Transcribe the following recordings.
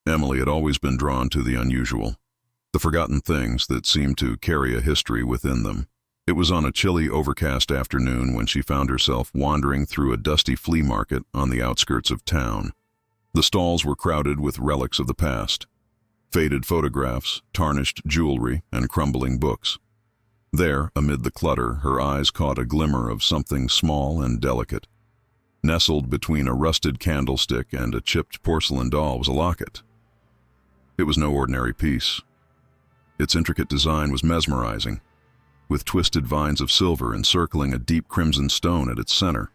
Emily had always been drawn to the unusual, the forgotten things that seemed to carry a history within them. It was on a chilly, overcast afternoon when she found herself wandering through a dusty flea market on the outskirts of town. The stalls were crowded with relics of the past, faded photographs, tarnished jewelry, and crumbling books. There, amid the clutter, her eyes caught a glimmer of something small and delicate. Nestled between a rusted candlestick and a chipped porcelain doll was a locket. It was no ordinary piece. Its intricate design was mesmerizing, with twisted vines of silver encircling a deep crimson stone at its center.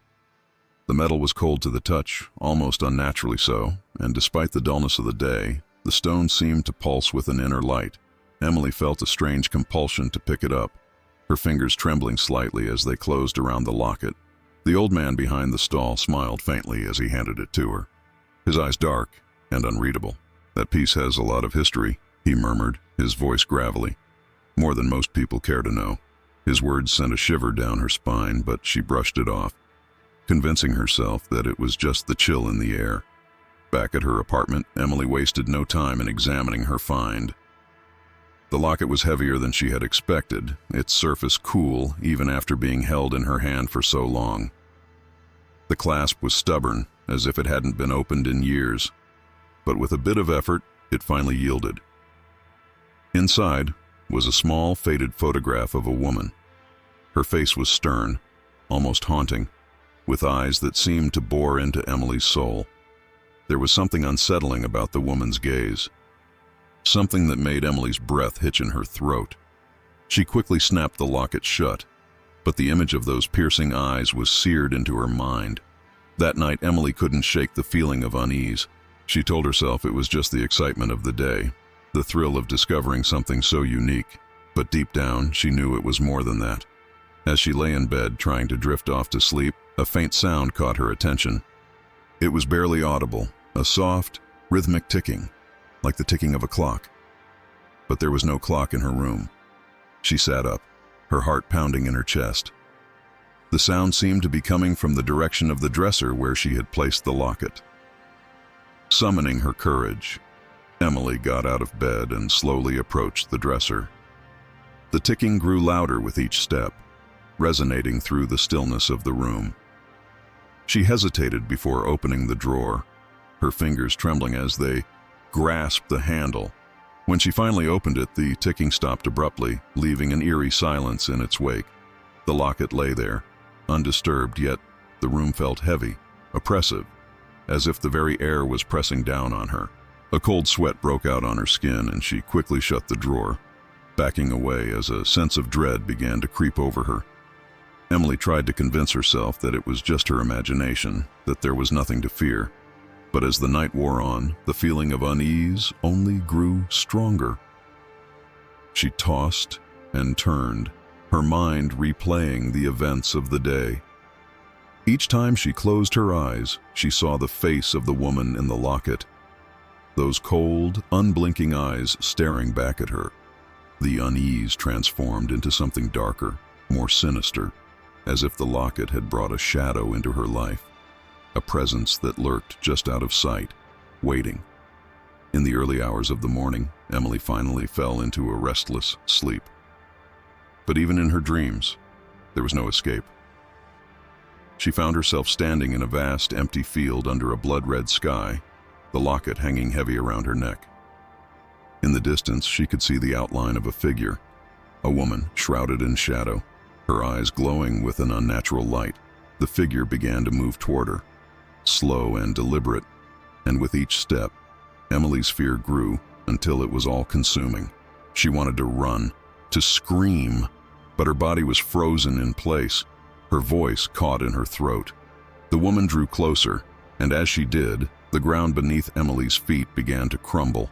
The metal was cold to the touch, almost unnaturally so, and despite the dullness of the day, the stone seemed to pulse with an inner light. Emily felt a strange compulsion to pick it up, her fingers trembling slightly as they closed around the locket. The old man behind the stall smiled faintly as he handed it to her, his eyes dark and unreadable. "That piece has a lot of history," he murmured, his voice gravelly. "More than most people care to know." His words sent a shiver down her spine, but she brushed it off, convincing herself that it was just the chill in the air. Back at her apartment, Emily wasted no time in examining her find. The locket was heavier than she had expected, its surface cool even after being held in her hand for so long. The clasp was stubborn, as if it hadn't been opened in years, but with a bit of effort, it finally yielded. Inside was a small, faded photograph of a woman. Her face was stern, almost haunting, with eyes that seemed to bore into Emily's soul. There was something unsettling about the woman's gaze, something that made Emily's breath hitch in her throat. She quickly snapped the locket shut, but the image of those piercing eyes was seared into her mind. That night, Emily couldn't shake the feeling of unease. She told herself it was just the excitement of the day, the thrill of discovering something so unique, but deep down, she knew it was more than that. As she lay in bed trying to drift off to sleep, a faint sound caught her attention. It was barely audible, a soft, rhythmic ticking, like the ticking of a clock. But there was no clock in her room. She sat up, her heart pounding in her chest. The sound seemed to be coming from the direction of the dresser where she had placed the locket. Summoning her courage, Emily got out of bed and slowly approached the dresser. The ticking grew louder with each step, resonating through the stillness of the room. She hesitated before opening the drawer, her fingers trembling as they grasped the handle. When she finally opened it, the ticking stopped abruptly, leaving an eerie silence in its wake. The locket lay there, undisturbed, yet the room felt heavy, oppressive, as if the very air was pressing down on her. A cold sweat broke out on her skin, and she quickly shut the drawer, backing away as a sense of dread began to creep over her. Emily tried to convince herself that it was just her imagination, that there was nothing to fear. But as the night wore on, the feeling of unease only grew stronger. She tossed and turned, her mind replaying the events of the day. Each time she closed her eyes, she saw the face of the woman in the locket, those cold, unblinking eyes staring back at her. The unease transformed into something darker, more sinister, as if the locket had brought a shadow into her life, a presence that lurked just out of sight, waiting. In the early hours of the morning, Emily finally fell into a restless sleep. But even in her dreams, there was no escape. She found herself standing in a vast, empty field under a blood-red sky, the locket hanging heavy around her neck. In the distance, she could see the outline of a figure, a woman shrouded in shadow, her eyes glowing with an unnatural light. The figure began to move toward her, slow and deliberate, and with each step, Emily's fear grew until it was all-consuming. She wanted to run, to scream, but her body was frozen in place, her voice caught in her throat. The woman drew closer, and as she did, the ground beneath Emily's feet began to crumble,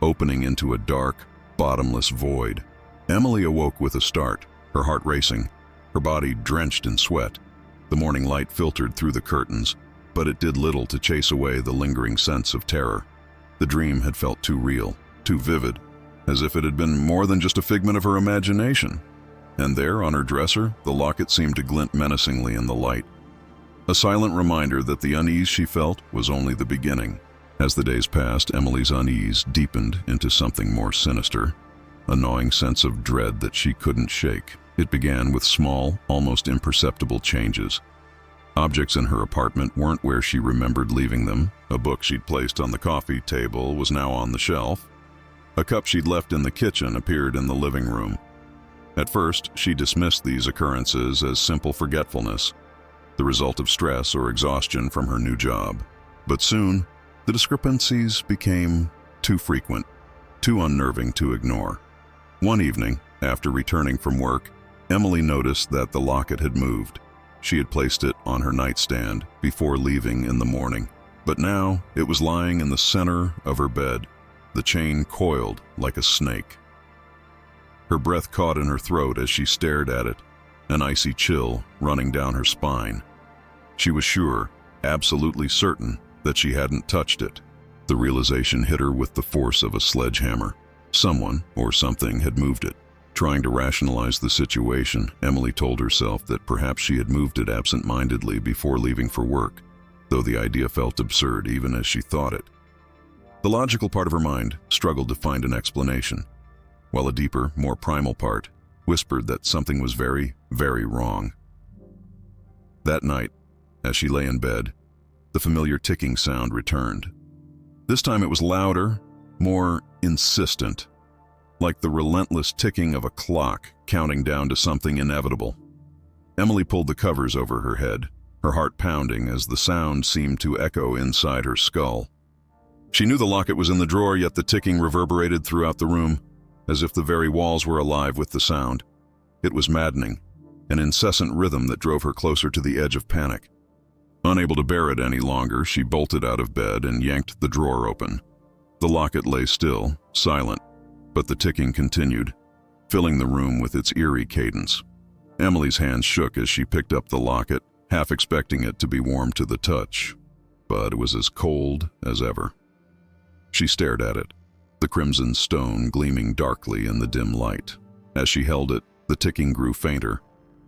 opening into a dark, bottomless void. Emily awoke with a start, her heart racing, her body drenched in sweat. The morning light filtered through the curtains, but it did little to chase away the lingering sense of terror. The dream had felt too real, too vivid, as if it had been more than just a figment of her imagination. And there, on her dresser, the locket seemed to glint menacingly in the light, a silent reminder that the unease she felt was only the beginning. As the days passed, Emily's unease deepened into something more sinister, a gnawing sense of dread that she couldn't shake. It began with small, almost imperceptible changes. Objects in her apartment weren't where she remembered leaving them. A book she'd placed on the coffee table was now on the shelf. A cup she'd left in the kitchen appeared in the living room. At first, she dismissed these occurrences as simple forgetfulness, the result of stress or exhaustion from her new job. But soon, the discrepancies became too frequent, too unnerving to ignore. One evening, after returning from work, Emily noticed that the locket had moved. She had placed it on her nightstand before leaving in the morning, but now it was lying in the center of her bed, the chain coiled like a snake. Her breath caught in her throat as she stared at it, an icy chill running down her spine. She was sure, absolutely certain, that she hadn't touched it. The realization hit her with the force of a sledgehammer. Someone or something had moved it. Trying to rationalize the situation, Emily told herself that perhaps she had moved it absent-mindedly before leaving for work, though the idea felt absurd even as she thought it. The logical part of her mind struggled to find an explanation, while a deeper, more primal part whispered that something was very, very wrong. That night, as she lay in bed, the familiar ticking sound returned. This time it was louder, more insistent, like the relentless ticking of a clock counting down to something inevitable. Emily pulled the covers over her head, her heart pounding as the sound seemed to echo inside her skull. She knew the locket was in the drawer, yet the ticking reverberated throughout the room, as if the very walls were alive with the sound. It was maddening, an incessant rhythm that drove her closer to the edge of panic. Unable to bear it any longer, she bolted out of bed and yanked the drawer open. The locket lay still, silent, but the ticking continued, filling the room with its eerie cadence. Emily's hands shook as she picked up the locket, half expecting it to be warm to the touch, but it was as cold as ever. She stared at it, the crimson stone gleaming darkly in the dim light. As she held it, the ticking grew fainter,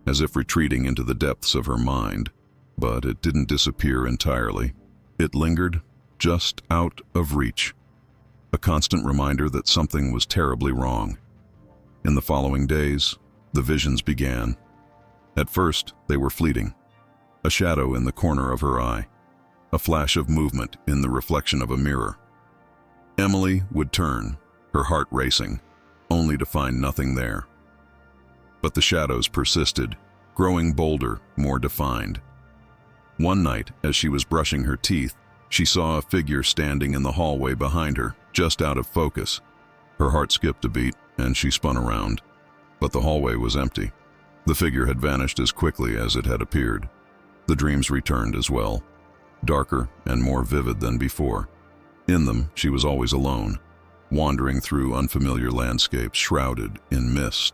as if retreating into the depths of her mind. But it didn't disappear entirely. It lingered just out of reach, a constant reminder that something was terribly wrong. In the following days, the visions began. At first, they were fleeting. A shadow in the corner of her eye, a flash of movement in the reflection of a mirror. Emily would turn, her heart racing, only to find nothing there. But the shadows persisted, growing bolder, more defined. One night, as she was brushing her teeth, she saw a figure standing in the hallway behind her, just out of focus. Her heart skipped a beat, and she spun around. But the hallway was empty. The figure had vanished as quickly as it had appeared. The dreams returned as well, darker and more vivid than before. In them, she was always alone, wandering through unfamiliar landscapes shrouded in mist.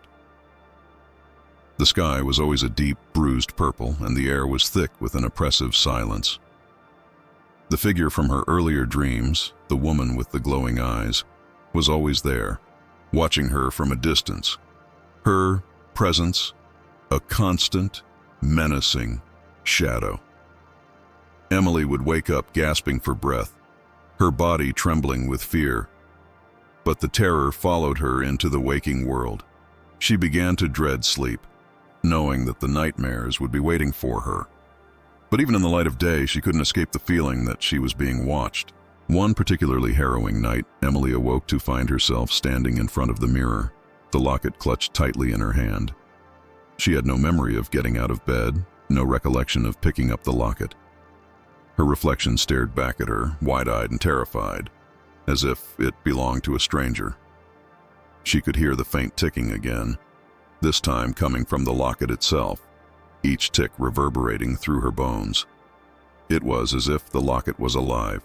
The sky was always a deep, bruised purple, and the air was thick with an oppressive silence. The figure from her earlier dreams, the woman with the glowing eyes, was always there, watching her from a distance. Her presence, a constant, menacing shadow. Emily would wake up gasping for breath, her body trembling with fear. But the terror followed her into the waking world. She began to dread sleep, knowing that the nightmares would be waiting for her. But even in the light of day, she couldn't escape the feeling that she was being watched. One particularly harrowing night, Emily awoke to find herself standing in front of the mirror, the locket clutched tightly in her hand. She had no memory of getting out of bed, no recollection of picking up the locket. Her reflection stared back at her, wide-eyed and terrified, as if it belonged to a stranger. She could hear the faint ticking again, this time coming from the locket itself, each tick reverberating through her bones. It was as if the locket was alive,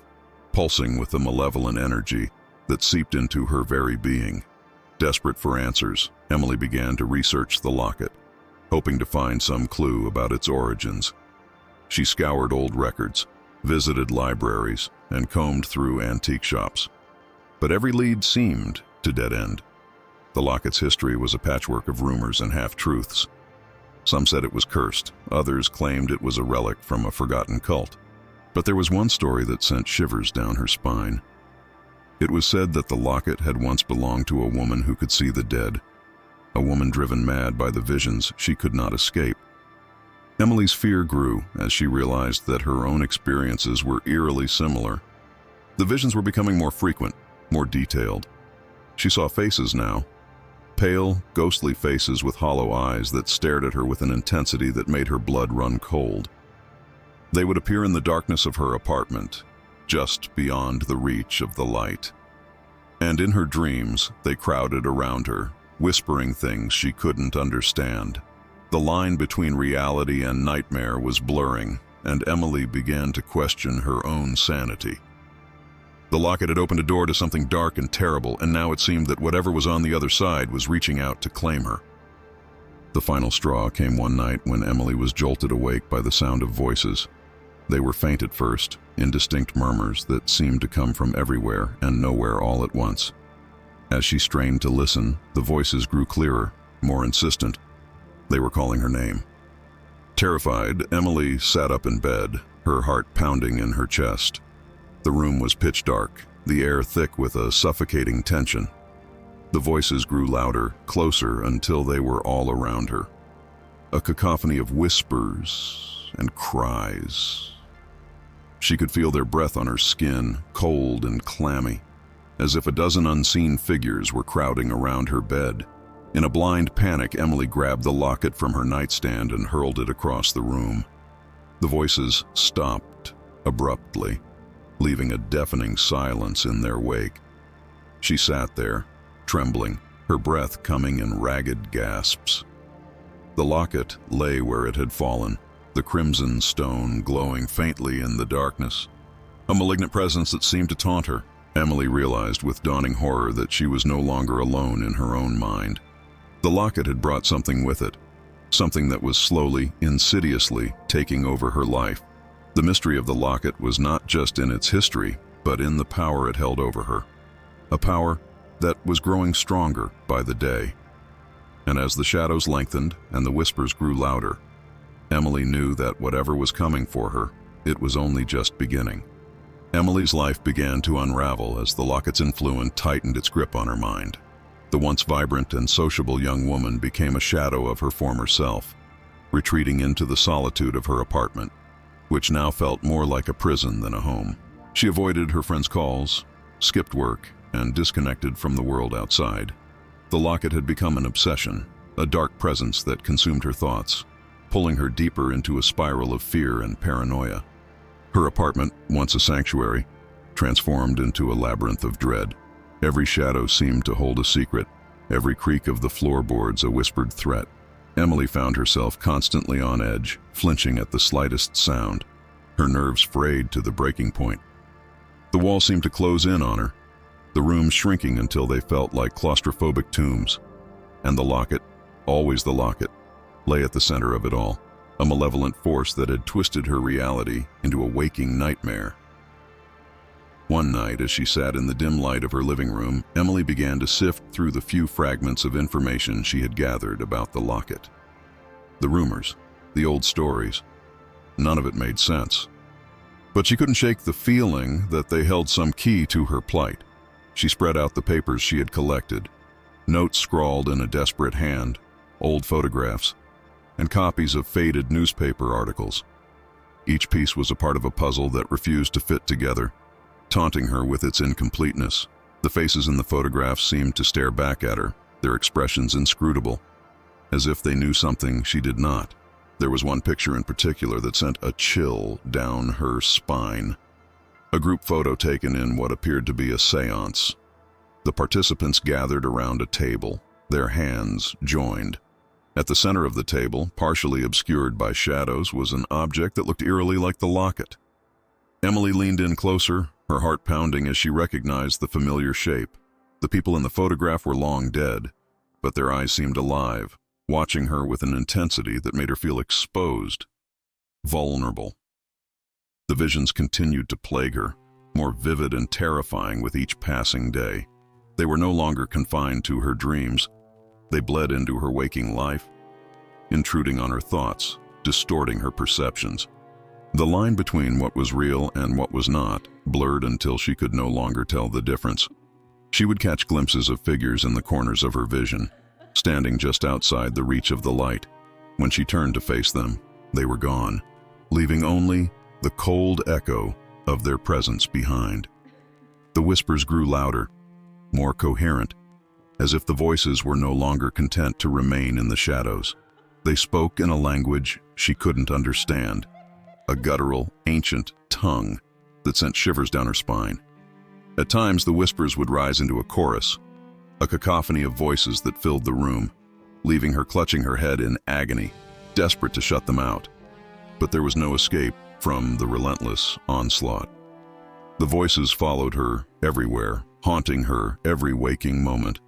pulsing with a malevolent energy that seeped into her very being. Desperate for answers, Emily began to research the locket, hoping to find some clue about its origins. She scoured old records, visited libraries, and combed through antique shops. But every lead seemed to dead end. The locket's history was a patchwork of rumors and half-truths. Some said it was cursed, others claimed it was a relic from a forgotten cult. But there was one story that sent shivers down her spine. It was said that the locket had once belonged to a woman who could see the dead, a woman driven mad by the visions she could not escape. Emily's fear grew as she realized that her own experiences were eerily similar. The visions were becoming more frequent, more detailed. She saw faces now, pale, ghostly faces with hollow eyes that stared at her with an intensity that made her blood run cold. They would appear in the darkness of her apartment, just beyond the reach of the light. And in her dreams, they crowded around her, whispering things she couldn't understand. The line between reality and nightmare was blurring, and Emily began to question her own sanity. The locket had opened a door to something dark and terrible, and now it seemed that whatever was on the other side was reaching out to claim her. The final straw came one night when Emily was jolted awake by the sound of voices. They were faint at first, indistinct murmurs that seemed to come from everywhere and nowhere all at once. As she strained to listen, the voices grew clearer, more insistent. They were calling her name. Terrified, Emily sat up in bed, her heart pounding in her chest. The room was pitch dark, the air thick with a suffocating tension. The voices grew louder, closer, until they were all around her. A cacophony of whispers and cries. She could feel their breath on her skin, cold and clammy, as if a dozen unseen figures were crowding around her bed. In a blind panic, Emily grabbed the locket from her nightstand and hurled it across the room. The voices stopped abruptly, leaving a deafening silence in their wake. She sat there, trembling, her breath coming in ragged gasps. The locket lay where it had fallen, the crimson stone glowing faintly in the darkness. A malignant presence that seemed to taunt her. Emily realized with dawning horror that she was no longer alone in her own mind. The locket had brought something with it, something that was slowly, insidiously taking over her life. The mystery of the locket was not just in its history, but in the power it held over her. A power that was growing stronger by the day. And as the shadows lengthened and the whispers grew louder, Emily knew that whatever was coming for her, it was only just beginning. Emily's life began to unravel as the locket's influence tightened its grip on her mind. The once vibrant and sociable young woman became a shadow of her former self, retreating into the solitude of her apartment, which now felt more like a prison than a home. She avoided her friends' calls, skipped work, and disconnected from the world outside. The locket had become an obsession, a dark presence that consumed her thoughts, pulling her deeper into a spiral of fear and paranoia. Her apartment, once a sanctuary, transformed into a labyrinth of dread. Every shadow seemed to hold a secret, every creak of the floorboards a whispered threat. Emily found herself constantly on edge, flinching at the slightest sound, her nerves frayed to the breaking point. The wall seemed to close in on her, the rooms shrinking until they felt like claustrophobic tombs. And the locket, always the locket, lay at the center of it all, a malevolent force that had twisted her reality into a waking nightmare. One night, as she sat in the dim light of her living room, Emily began to sift through the few fragments of information she had gathered about the locket. The rumors, the old stories, none of it made sense. But she couldn't shake the feeling that they held some key to her plight. She spread out the papers she had collected, notes scrawled in a desperate hand, old photographs, and copies of faded newspaper articles. Each piece was a part of a puzzle that refused to fit together, taunting her with its incompleteness. The faces in the photographs seemed to stare back at her, their expressions inscrutable, as if they knew something she did not. There was one picture in particular that sent a chill down her spine. A group photo taken in what appeared to be a seance. The participants gathered around a table, their hands joined. At the center of the table, partially obscured by shadows, was an object that looked eerily like the locket. Emily leaned in closer, her heart pounding as she recognized the familiar shape. The people in the photograph were long dead, but their eyes seemed alive, watching her with an intensity that made her feel exposed, vulnerable. The visions continued to plague her, more vivid and terrifying with each passing day. They were no longer confined to her dreams. They bled into her waking life, intruding on her thoughts, distorting her perceptions. The line between what was real and what was not blurred until she could no longer tell the difference. She would catch glimpses of figures in the corners of her vision, standing just outside the reach of the light. When she turned to face them, they were gone, leaving only the cold echo of their presence behind. The whispers grew louder, more coherent, as if the voices were no longer content to remain in the shadows. They spoke in a language she couldn't understand, a guttural, ancient tongue that sent shivers down her spine. At times, the whispers would rise into a chorus, a cacophony of voices that filled the room, leaving her clutching her head in agony, desperate to shut them out. But there was no escape from the relentless onslaught. The voices followed her everywhere, haunting her every waking moment.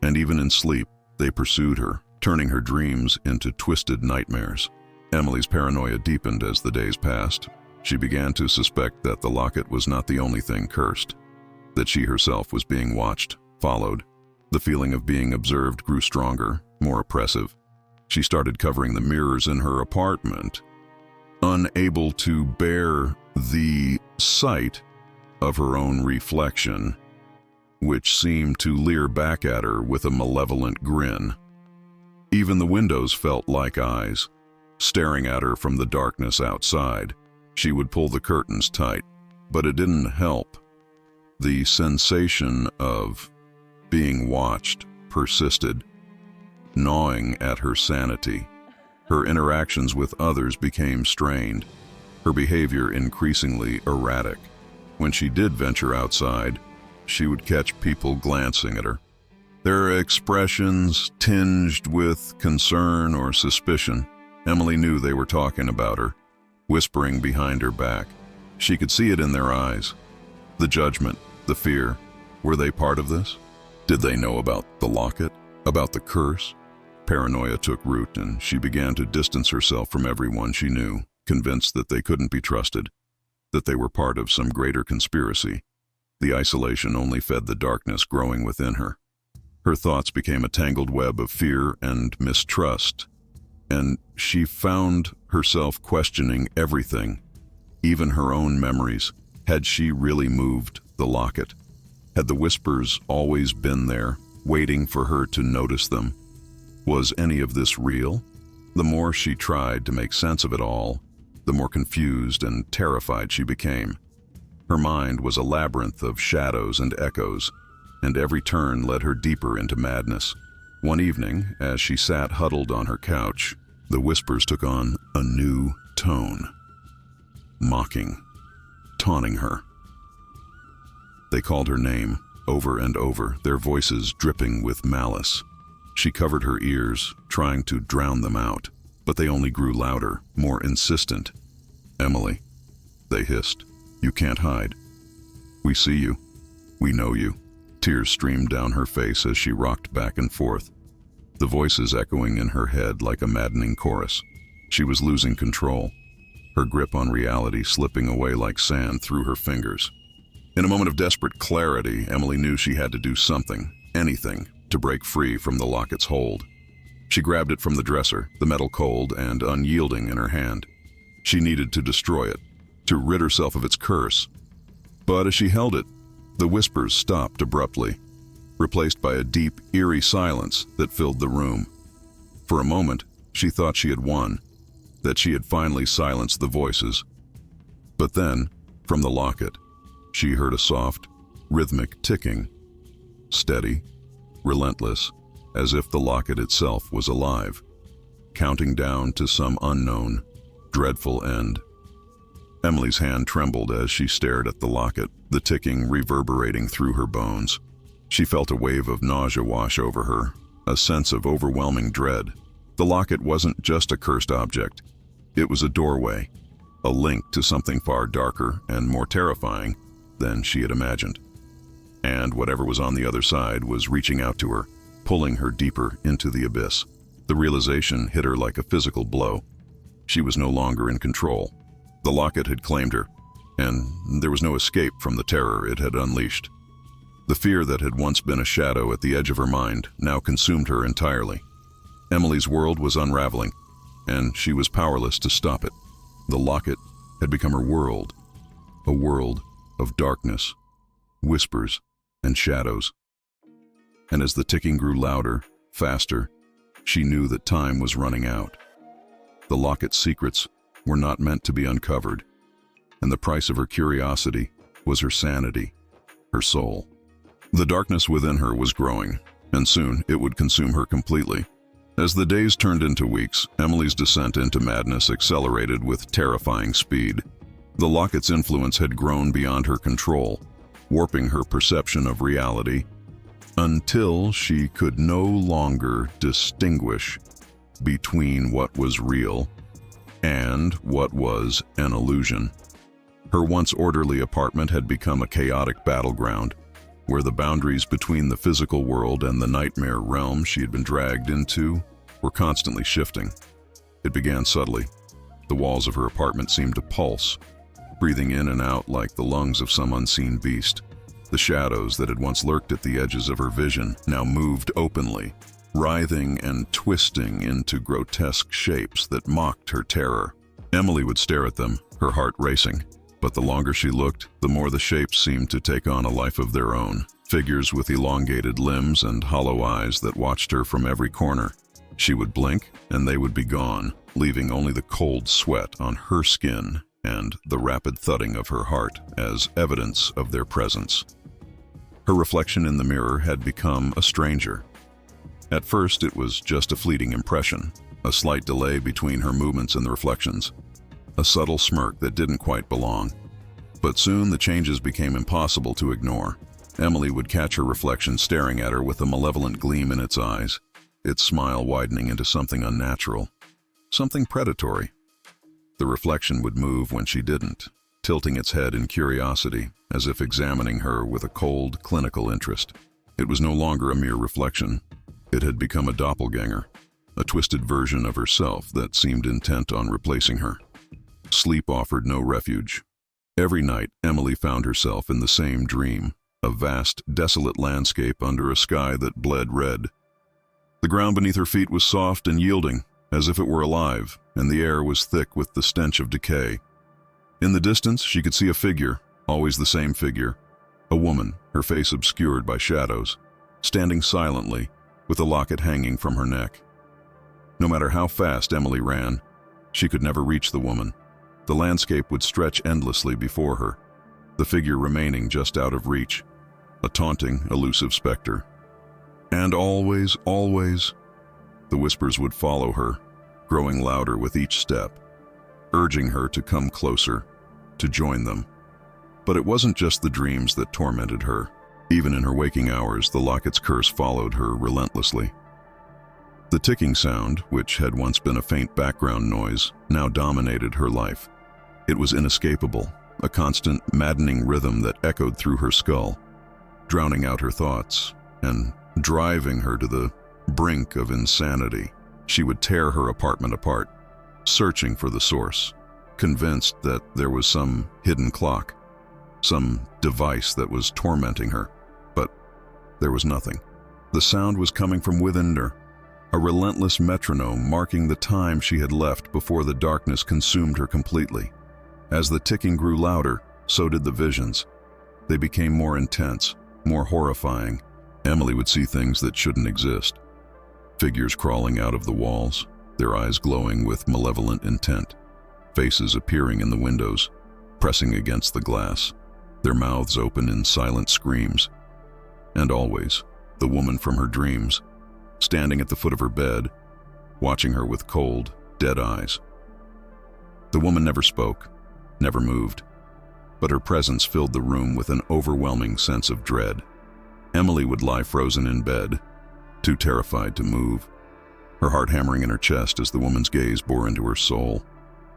And even in sleep, they pursued her, turning her dreams into twisted nightmares. Emily's paranoia deepened as the days passed. She began to suspect that the locket was not the only thing cursed, that she herself was being watched, followed. The feeling of being observed grew stronger, more oppressive. She started covering the mirrors in her apartment, unable to bear the sight of her own reflection, which seemed to leer back at her with a malevolent grin. Even the windows felt like eyes, staring at her from the darkness outside. She would pull the curtains tight, but it didn't help. The sensation of being watched persisted, gnawing at her sanity. Her interactions with others became strained, her behavior increasingly erratic. When she did venture outside, she would catch people glancing at her, their expressions tinged with concern or suspicion. Emily knew they were talking about her, whispering behind her back. She could see it in their eyes. The judgment, the fear. Were they part of this? Did they know about the locket? About the curse? Paranoia took root, and she began to distance herself from everyone she knew, convinced that they couldn't be trusted, that they were part of some greater conspiracy. The isolation only fed the darkness growing within her. Her thoughts became a tangled web of fear and mistrust, and she found herself questioning everything, even her own memories. Had she really moved the locket? Had the whispers always been there, waiting for her to notice them? Was any of this real? The more she tried to make sense of it all, the more confused and terrified she became. Her mind was a labyrinth of shadows and echoes, and every turn led her deeper into madness. One evening, as she sat huddled on her couch, the whispers took on a new tone, mocking, taunting her. They called her name over and over, their voices dripping with malice. She covered her ears, trying to drown them out, but they only grew louder, more insistent. "Emily," they hissed, "you can't hide. We see you. We know you." Tears streamed down her face as she rocked back and forth, the voices echoing in her head like a maddening chorus. She was losing control, her grip on reality slipping away like sand through her fingers. In a moment of desperate clarity, Emily knew she had to do something, anything, to break free from the locket's hold. She grabbed it from the dresser, the metal cold and unyielding in her hand. She needed to destroy it, to rid herself of its curse. But as she held it, the whispers stopped abruptly, replaced by a deep, eerie silence that filled the room. For a moment, she thought she had won, that she had finally silenced the voices. But then, from the locket, she heard a soft, rhythmic ticking, steady, relentless, as if the locket itself was alive, counting down to some unknown, dreadful end. Emily's hand trembled as she stared at the locket, the ticking reverberating through her bones. She felt a wave of nausea wash over her, a sense of overwhelming dread. The locket wasn't just a cursed object. It was a doorway, a link to something far darker and more terrifying than she had imagined. And whatever was on the other side was reaching out to her, pulling her deeper into the abyss. The realization hit her like a physical blow. She was no longer in control. The locket had claimed her, and there was no escape from the terror it had unleashed. The fear that had once been a shadow at the edge of her mind now consumed her entirely. Emily's world was unraveling, and she was powerless to stop it. The locket had become her world, a world of darkness, whispers, and shadows. And as the ticking grew louder, faster, she knew that time was running out. The locket's secrets were not meant to be uncovered, and the price of her curiosity was her sanity, her soul. The darkness within her was growing, and soon it would consume her completely. As the days turned into weeks, Emily's descent into madness accelerated with terrifying speed. The locket's influence had grown beyond her control, warping her perception of reality, until she could no longer distinguish between what was real and what was an illusion. Her once orderly apartment had become a chaotic battleground, where the boundaries between the physical world and the nightmare realm she had been dragged into were constantly shifting. It began subtly. The walls of her apartment seemed to pulse, breathing in and out like the lungs of some unseen beast. The shadows that had once lurked at the edges of her vision now moved openly, writhing and twisting into grotesque shapes that mocked her terror. Emily would stare at them, her heart racing. But the longer she looked, the more the shapes seemed to take on a life of their own. Figures with elongated limbs and hollow eyes that watched her from every corner. She would blink, and they would be gone, leaving only the cold sweat on her skin and the rapid thudding of her heart as evidence of their presence. Her reflection in the mirror had become a stranger. At first, it was just a fleeting impression, a slight delay between her movements and the reflections, a subtle smirk that didn't quite belong. But soon the changes became impossible to ignore. Emily would catch her reflection staring at her with a malevolent gleam in its eyes, its smile widening into something unnatural, something predatory. The reflection would move when she didn't, tilting its head in curiosity, as if examining her with a cold, clinical interest. It was no longer a mere reflection. It had become a doppelganger, a twisted version of herself that seemed intent on replacing her. Sleep offered no refuge. Every night, Emily found herself in the same dream, a vast, desolate landscape under a sky that bled red. The ground beneath her feet was soft and yielding, as if it were alive, and the air was thick with the stench of decay. In the distance, she could see a figure, always the same figure, a woman, her face obscured by shadows, standing silently, with a locket hanging from her neck. No matter how fast Emily ran, she could never reach the woman. The landscape would stretch endlessly before her, the figure remaining just out of reach, a taunting, elusive specter. And always, always, the whispers would follow her, growing louder with each step, urging her to come closer, to join them. But it wasn't just the dreams that tormented her. Even in her waking hours, the locket's curse followed her relentlessly. The ticking sound, which had once been a faint background noise, now dominated her life. It was inescapable, a constant, maddening rhythm that echoed through her skull, drowning out her thoughts and driving her to the brink of insanity. She would tear her apartment apart, searching for the source, convinced that there was some hidden clock, some device that was tormenting her. But there was nothing. The sound was coming from within her, a relentless metronome marking the time she had left before the darkness consumed her completely. As the ticking grew louder, so did the visions. They became more intense, more horrifying. Emily would see things that shouldn't exist. Figures crawling out of the walls, their eyes glowing with malevolent intent. Faces appearing in the windows, pressing against the glass, their mouths open in silent screams. And always, the woman from her dreams, standing at the foot of her bed, watching her with cold, dead eyes. The woman never spoke, never moved, but her presence filled the room with an overwhelming sense of dread. Emily would lie frozen in bed, too terrified to move, her heart hammering in her chest as the woman's gaze bore into her soul.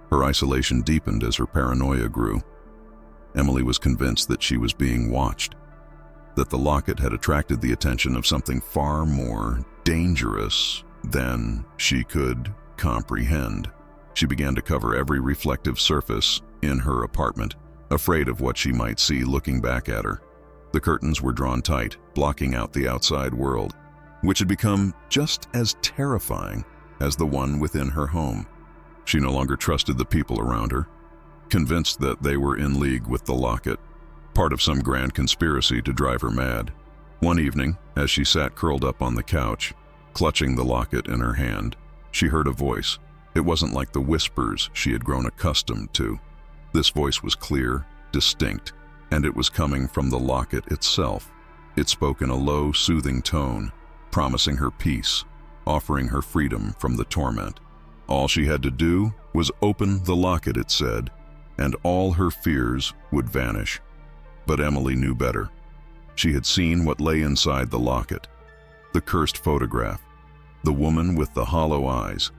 Her isolation deepened as her paranoia grew. Emily was convinced that she was being watched, that the locket had attracted the attention of something far more dangerous than she could comprehend. She began to cover every reflective surface in her apartment, afraid of what she might see looking back at her. The curtains were drawn tight, blocking out the outside world, which had become just as terrifying as the one within her home. She no longer trusted the people around her. convinced that they were in league with the locket, part of some grand conspiracy to drive her mad. One evening, as she sat curled up on the couch, clutching the locket in her hand, she heard a voice. It wasn't like the whispers she had grown accustomed to. This voice was clear, distinct, and it was coming from the locket itself. It spoke in a low, soothing tone, promising her peace, offering her freedom from the torment. All she had to do was open the locket, it said, and all her fears would vanish. But Emily knew better. She had seen what lay inside the locket, the cursed photograph, the woman with the hollow eyes.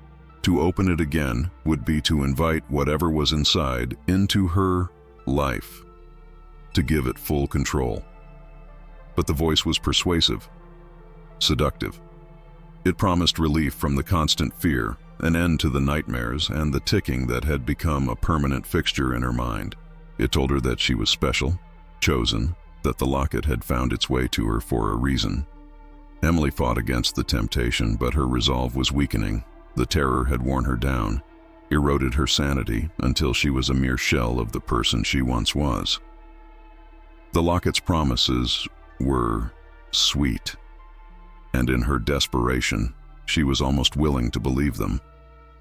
To open it again would be to invite whatever was inside into her life, to give it full control. But the voice was persuasive, seductive. It promised relief from the constant fear, an end to the nightmares and the ticking that had become a permanent fixture in her mind. It told her that she was special, chosen, that the locket had found its way to her for a reason. Emily fought against the temptation, but her resolve was weakening. The terror had worn her down, eroded her sanity until she was a mere shell of the person she once was. The locket's promises were sweet, and in her desperation, she was almost willing to believe them.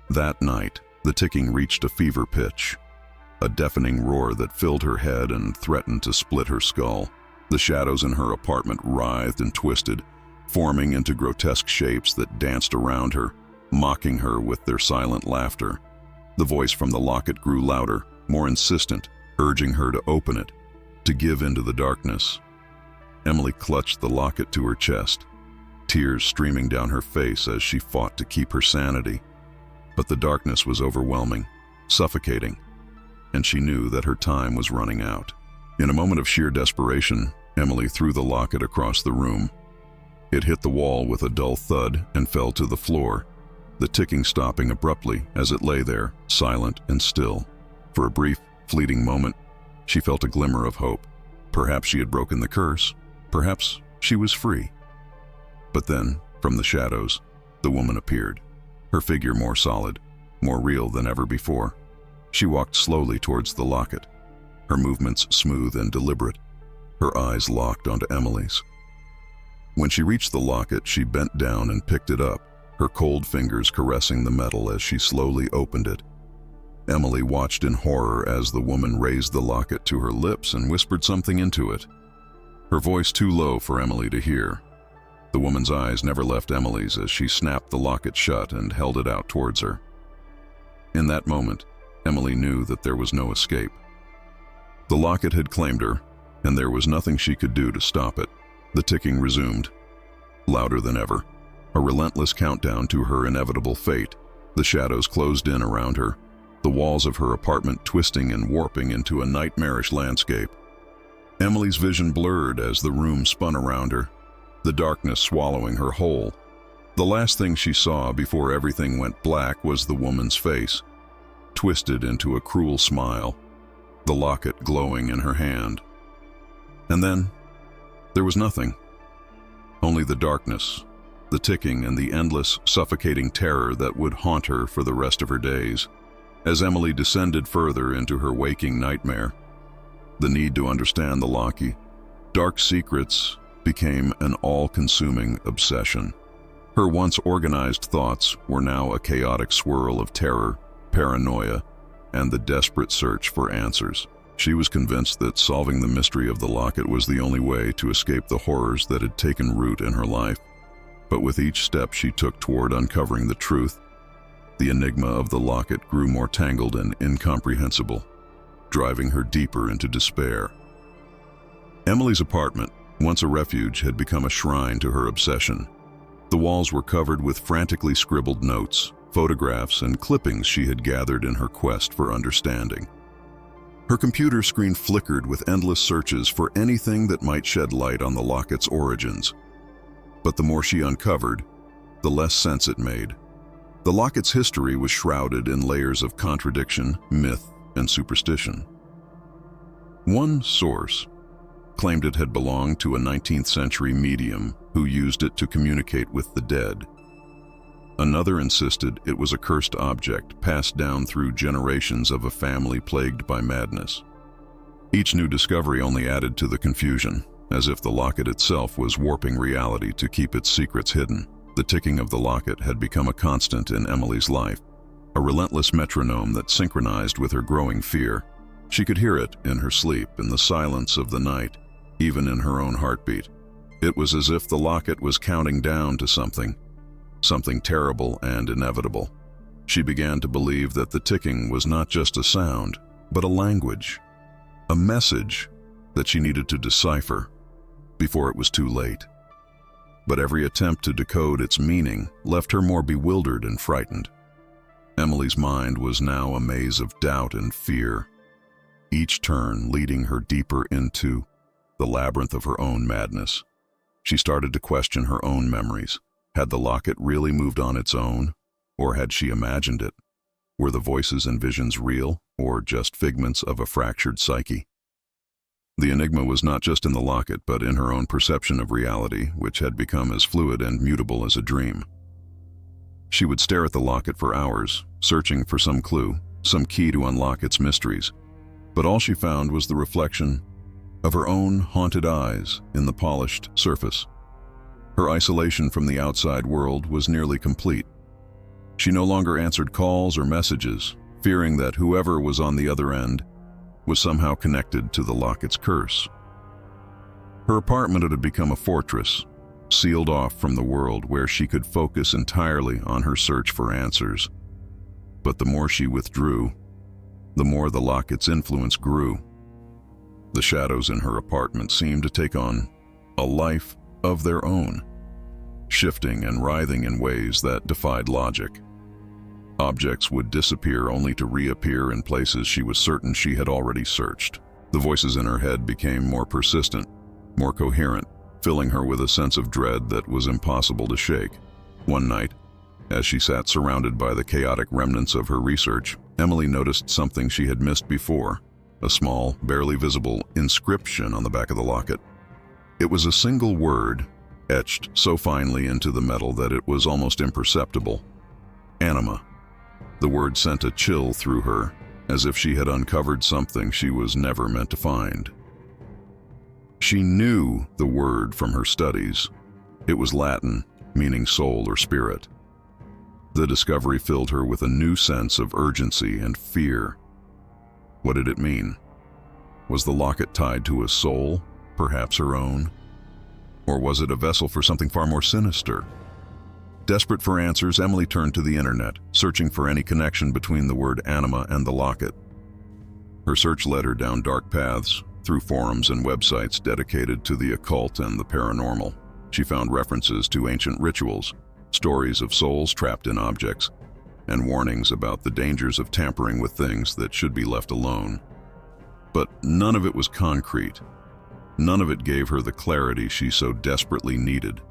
That night, the ticking reached a fever pitch, a deafening roar that filled her head and threatened to split her skull. The shadows in her apartment writhed and twisted, forming into grotesque shapes that danced around her, mocking her with their silent laughter. The voice from the locket grew louder, more insistent, urging her to open it, to give into the darkness. Emily clutched the locket to her chest, tears streaming down her face as she fought to keep her sanity. But the darkness was overwhelming, suffocating, and she knew that her time was running out. In a moment of sheer desperation, Emily threw the locket across the room. It hit the wall with a dull thud and fell to the floor, the ticking stopping abruptly as it lay there, silent and still. For a brief, fleeting moment, she felt a glimmer of hope. Perhaps she had broken the curse. Perhaps she was free. But then, from the shadows, the woman appeared, her figure more solid, more real than ever before. She walked slowly towards the locket, her movements smooth and deliberate, her eyes locked onto Emily's. When she reached the locket, she bent down and picked it up, her cold fingers caressing the metal as she slowly opened it. Emily watched in horror as the woman raised the locket to her lips and whispered something into it, her voice too low for Emily to hear. The woman's eyes never left Emily's as she snapped the locket shut and held it out towards her. In that moment, Emily knew that there was no escape. The locket had claimed her, and there was nothing she could do to stop it. The ticking resumed, louder than ever, a relentless countdown to her inevitable fate. The shadows closed in around her, the walls of her apartment twisting and warping into a nightmarish landscape. Emily's vision blurred as the room spun around her, the darkness swallowing her whole. The last thing she saw before everything went black was the woman's face, twisted into a cruel smile, the locket glowing in her hand. And then, there was nothing. Only the darkness, the ticking, and the endless, suffocating terror that would haunt her for the rest of her days. As Emily descended further into her waking nightmare, the need to understand the Locky, dark secrets became an all-consuming obsession. Her once organized thoughts were now a chaotic swirl of terror, paranoia, and the desperate search for answers. She was convinced that solving the mystery of the locket was the only way to escape the horrors that had taken root in her life. But with each step she took toward uncovering the truth, the enigma of the locket grew more tangled and incomprehensible, driving her deeper into despair. Emily's apartment, once a refuge, had become a shrine to her obsession. The walls were covered with frantically scribbled notes, photographs, and clippings she had gathered in her quest for understanding. Her computer screen flickered with endless searches for anything that might shed light on the locket's origins. But the more she uncovered, the less sense it made. The locket's history was shrouded in layers of contradiction, myth, and superstition. One source claimed it had belonged to a 19th century medium who used it to communicate with the dead. Another insisted it was a cursed object passed down through generations of a family plagued by madness. Each new discovery only added to the confusion, as if the locket itself was warping reality to keep its secrets hidden. The ticking of the locket had become a constant in Emily's life, a relentless metronome that synchronized with her growing fear. She could hear it in her sleep, in the silence of the night, even in her own heartbeat. It was as if the locket was counting down to something terrible and inevitable. She began to believe that the ticking was not just a sound, but a language, a message that she needed to decipher before it was too late. But every attempt to decode its meaning left her more bewildered and frightened. Emily's mind was now a maze of doubt and fear, each turn leading her deeper into the labyrinth of her own madness. She started to question her own memories. Had the locket really moved on its own, or had she imagined it? Were the voices and visions real, or just figments of a fractured psyche? The enigma was not just in the locket, but in her own perception of reality, which had become as fluid and mutable as a dream. She would stare at the locket for hours, searching for some clue, some key to unlock its mysteries, but all she found was the reflection of her own haunted eyes in the polished surface. Her isolation from the outside world was nearly complete. She no longer answered calls or messages, fearing that whoever was on the other end was somehow connected to the locket's curse. Her apartment had become a fortress, sealed off from the world, where she could focus entirely on her search for answers. But the more she withdrew, the more the locket's influence grew. The shadows in her apartment seemed to take on a life of their own, shifting and writhing in ways that defied logic. Objects would disappear only to reappear in places she was certain she had already searched. The voices in her head became more persistent, more coherent, filling her with a sense of dread that was impossible to shake. One night, as she sat surrounded by the chaotic remnants of her research, Emily noticed something she had missed before, a small, barely visible inscription on the back of the locket. It was a single word, etched so finely into the metal that it was almost imperceptible. Anima. The word sent a chill through her, as if she had uncovered something she was never meant to find. She knew the word from her studies. It was Latin, meaning soul or spirit. The discovery filled her with a new sense of urgency and fear. What did it mean? Was the locket tied to a soul, perhaps her own? Or was it a vessel for something far more sinister? Desperate for answers, Emily turned to the internet, searching for any connection between the word anima and the locket. Her search led her down dark paths, through forums and websites dedicated to the occult and the paranormal. She found references to ancient rituals, stories of souls trapped in objects, and warnings about the dangers of tampering with things that should be left alone. But none of it was concrete. None of it gave her the clarity she so desperately needed.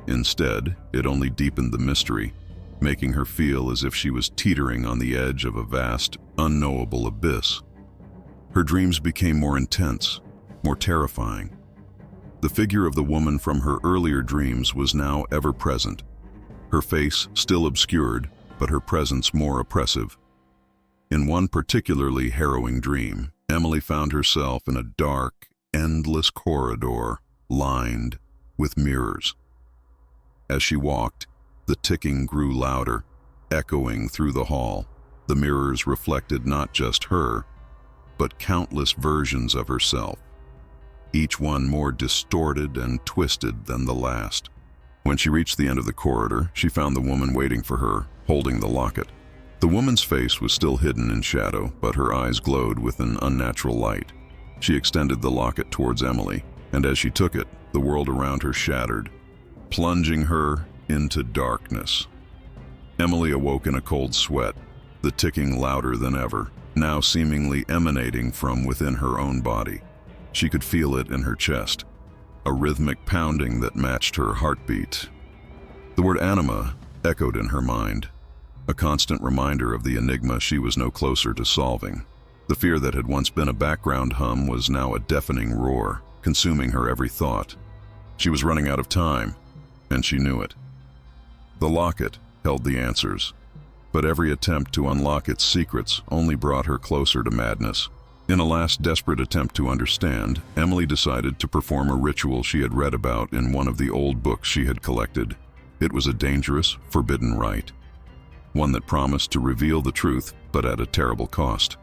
Instead, it only deepened the mystery, making her feel as if she was teetering on the edge of a vast, unknowable abyss. Her dreams became more intense, more terrifying. The figure of the woman from her earlier dreams was now ever present, her face still obscured, but her presence more oppressive. In one particularly harrowing dream, Emily found herself in a dark, endless corridor lined with mirrors. As she walked, the ticking grew louder, echoing through the hall. The mirrors reflected not just her, but countless versions of herself, each one more distorted and twisted than the last. When she reached the end of the corridor, she found the woman waiting for her, holding the locket. The woman's face was still hidden in shadow, but her eyes glowed with an unnatural light. She extended the locket towards Emily, and as she took it, the world around her shattered, plunging her into darkness. Emily awoke in a cold sweat, the ticking louder than ever, now seemingly emanating from within her own body. She could feel it in her chest, a rhythmic pounding that matched her heartbeat. The word anima echoed in her mind, a constant reminder of the enigma she was no closer to solving. The fear that had once been a background hum was now a deafening roar, consuming her every thought. She was running out of time, and she knew it. The locket held the answers, but every attempt to unlock its secrets only brought her closer to madness. In a last desperate attempt to understand, Emily decided to perform a ritual she had read about in one of the old books she had collected. It was a dangerous, forbidden rite, one that promised to reveal the truth, but at a terrible cost.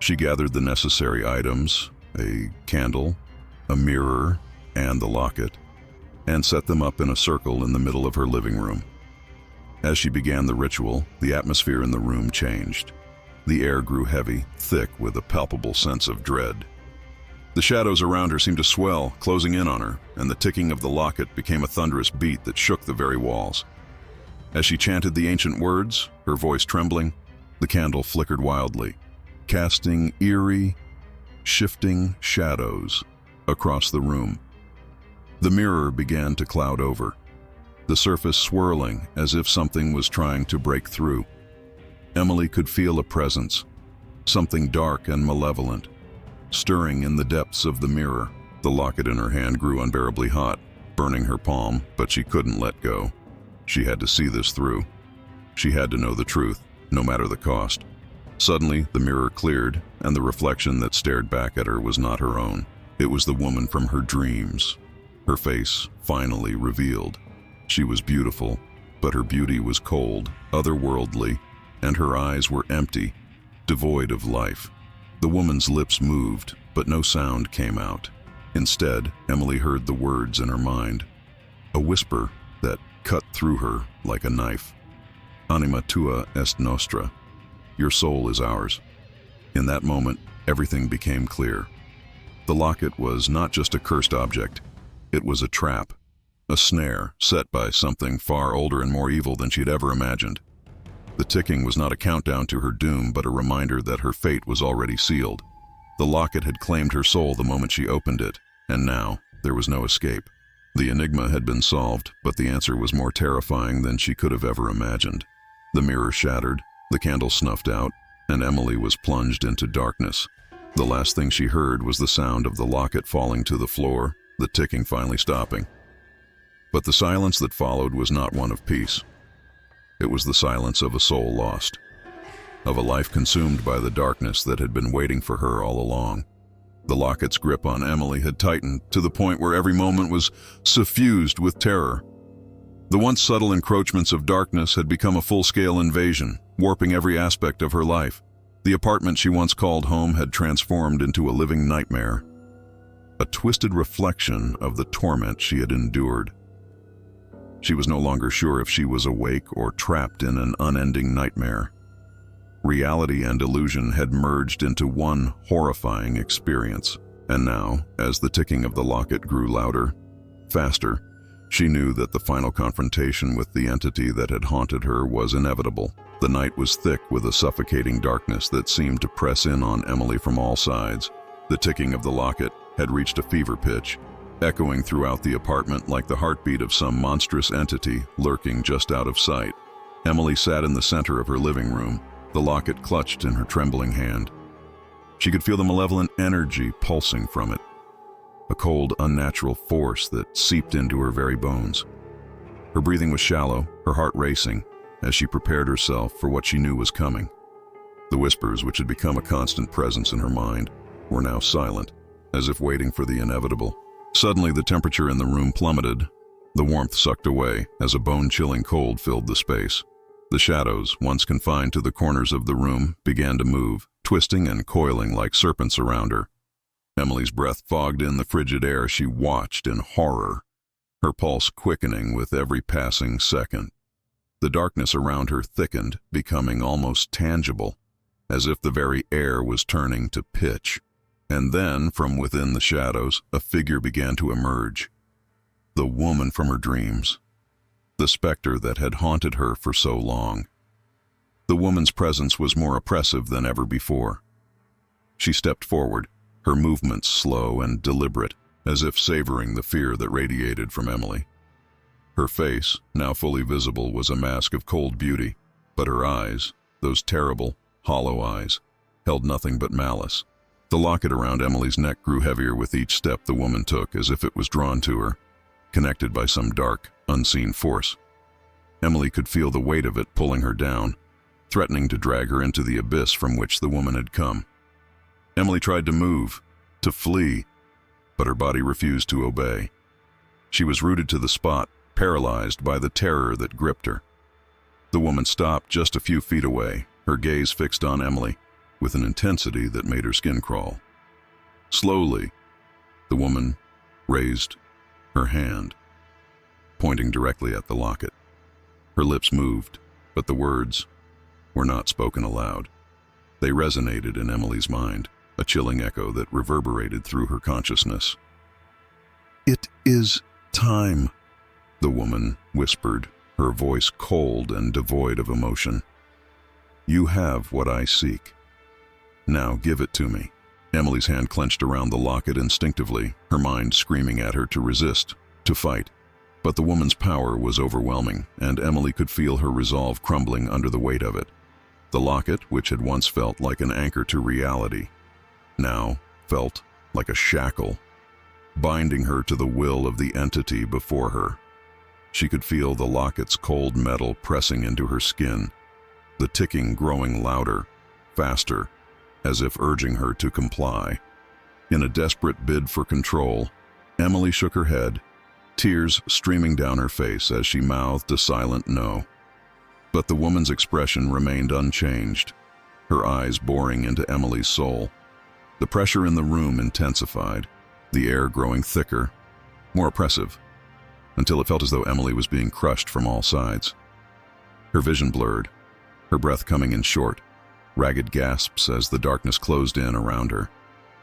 She gathered the necessary items, a candle, a mirror, and the locket, and set them up in a circle in the middle of her living room. As she began the ritual, the atmosphere in the room changed. The air grew heavy, thick with a palpable sense of dread. The shadows around her seemed to swell, closing in on her, and the ticking of the locket became a thunderous beat that shook the very walls. As she chanted the ancient words, her voice trembling, the candle flickered wildly, casting eerie, shifting shadows across the room. The mirror began to cloud over, the surface swirling as if something was trying to break through. Emily could feel a presence, something dark and malevolent, stirring in the depths of the mirror. The locket in her hand grew unbearably hot, burning her palm, but she couldn't let go. She had to see this through. She had to know the truth, no matter the cost. Suddenly, the mirror cleared, and the reflection that stared back at her was not her own. It was the woman from her dreams, her face finally revealed. She was beautiful, but her beauty was cold, otherworldly, and her eyes were empty, devoid of life. The woman's lips moved, but no sound came out. Instead, Emily heard the words in her mind, a whisper that cut through her like a knife. Anima tua est nostra. Your soul is ours. In that moment, everything became clear. The locket was not just a cursed object. It was a trap, a snare set by something far older and more evil than she'd ever imagined. The ticking was not a countdown to her doom, but a reminder that her fate was already sealed. The locket had claimed her soul the moment she opened it, and now there was no escape. The enigma had been solved, but the answer was more terrifying than she could have ever imagined. The mirror shattered, the candle snuffed out, and Emily was plunged into darkness. The last thing she heard was the sound of the locket falling to the floor, the ticking finally stopping. But the silence that followed was not one of peace. It was the silence of a soul lost, of a life consumed by the darkness that had been waiting for her all along. The locket's grip on Emily had tightened to the point where every moment was suffused with terror. The once subtle encroachments of darkness had become a full-scale invasion, warping every aspect of her life. The apartment she once called home had transformed into a living nightmare, a twisted reflection of the torment she had endured. She was no longer sure if she was awake or trapped in an unending nightmare. Reality and illusion had merged into one horrifying experience, and now, as the ticking of the locket grew louder, faster, she knew that the final confrontation with the entity that had haunted her was inevitable. The night was thick with a suffocating darkness that seemed to press in on Emily from all sides. The ticking of the locket had reached a fever pitch, echoing throughout the apartment like the heartbeat of some monstrous entity lurking just out of sight. Emily sat in the center of her living room, the locket clutched in her trembling hand. She could feel the malevolent energy pulsing from it, a cold, unnatural force that seeped into her very bones. Her breathing was shallow, her heart racing, as she prepared herself for what she knew was coming. The whispers, which had become a constant presence in her mind, were now silent, as if waiting for the inevitable. Suddenly, the temperature in the room plummeted. The warmth sucked away as a bone-chilling cold filled the space. The shadows, once confined to the corners of the room, began to move, twisting and coiling like serpents around her. Emily's breath fogged in the frigid air. She watched in horror, her pulse quickening with every passing second. The darkness around her thickened, becoming almost tangible, as if the very air was turning to pitch. And then, from within the shadows, a figure began to emerge. The woman from her dreams. The specter that had haunted her for so long. The woman's presence was more oppressive than ever before. She stepped forward, her movements slow and deliberate, as if savoring the fear that radiated from Emily. Her face, now fully visible, was a mask of cold beauty, but her eyes, those terrible, hollow eyes, held nothing but malice. The locket around Emily's neck grew heavier with each step the woman took, as if it was drawn to her, connected by some dark, unseen force. Emily could feel the weight of it pulling her down, threatening to drag her into the abyss from which the woman had come. Emily tried to move, to flee, but her body refused to obey. She was rooted to the spot, paralyzed by the terror that gripped her. The woman stopped just a few feet away, her gaze fixed on Emily, with an intensity that made her skin crawl. Slowly, the woman raised her hand, pointing directly at the locket. Her lips moved, but the words were not spoken aloud. They resonated in Emily's mind, a chilling echo that reverberated through her consciousness. "It is time," the woman whispered, her voice cold and devoid of emotion. "You have what I seek. Now give it to me." Emily's hand clenched around the locket instinctively, her mind screaming at her to resist, to fight. But the woman's power was overwhelming, and Emily could feel her resolve crumbling under the weight of it. The locket, which had once felt like an anchor to reality, now felt like a shackle, binding her to the will of the entity before her. She could feel the locket's cold metal pressing into her skin, the ticking growing louder, faster, as if urging her to comply. In a desperate bid for control, Emily shook her head, tears streaming down her face as she mouthed a silent no. But the woman's expression remained unchanged, her eyes boring into Emily's soul. The pressure in the room intensified, the air growing thicker, more oppressive, until it felt as though Emily was being crushed from all sides. Her vision blurred, her breath coming in short, ragged gasps as the darkness closed in around her.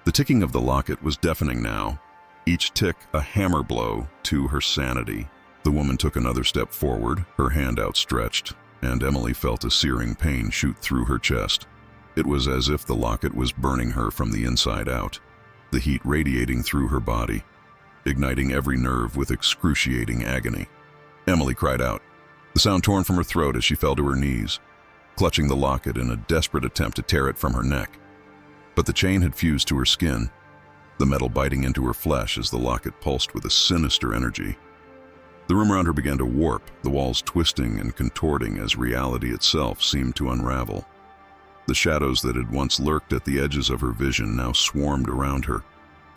The ticking of the locket was deafening now, each tick a hammer blow to her sanity. The woman took another step forward, her hand outstretched, and Emily felt a searing pain shoot through her chest. It was as if the locket was burning her from the inside out, the heat radiating through her body, igniting every nerve with excruciating agony. Emily cried out, the sound torn from her throat as she fell to her knees, clutching the locket in a desperate attempt to tear it from her neck. But the chain had fused to her skin, the metal biting into her flesh as the locket pulsed with a sinister energy. The room around her began to warp, the walls twisting and contorting as reality itself seemed to unravel. The shadows that had once lurked at the edges of her vision now swarmed around her,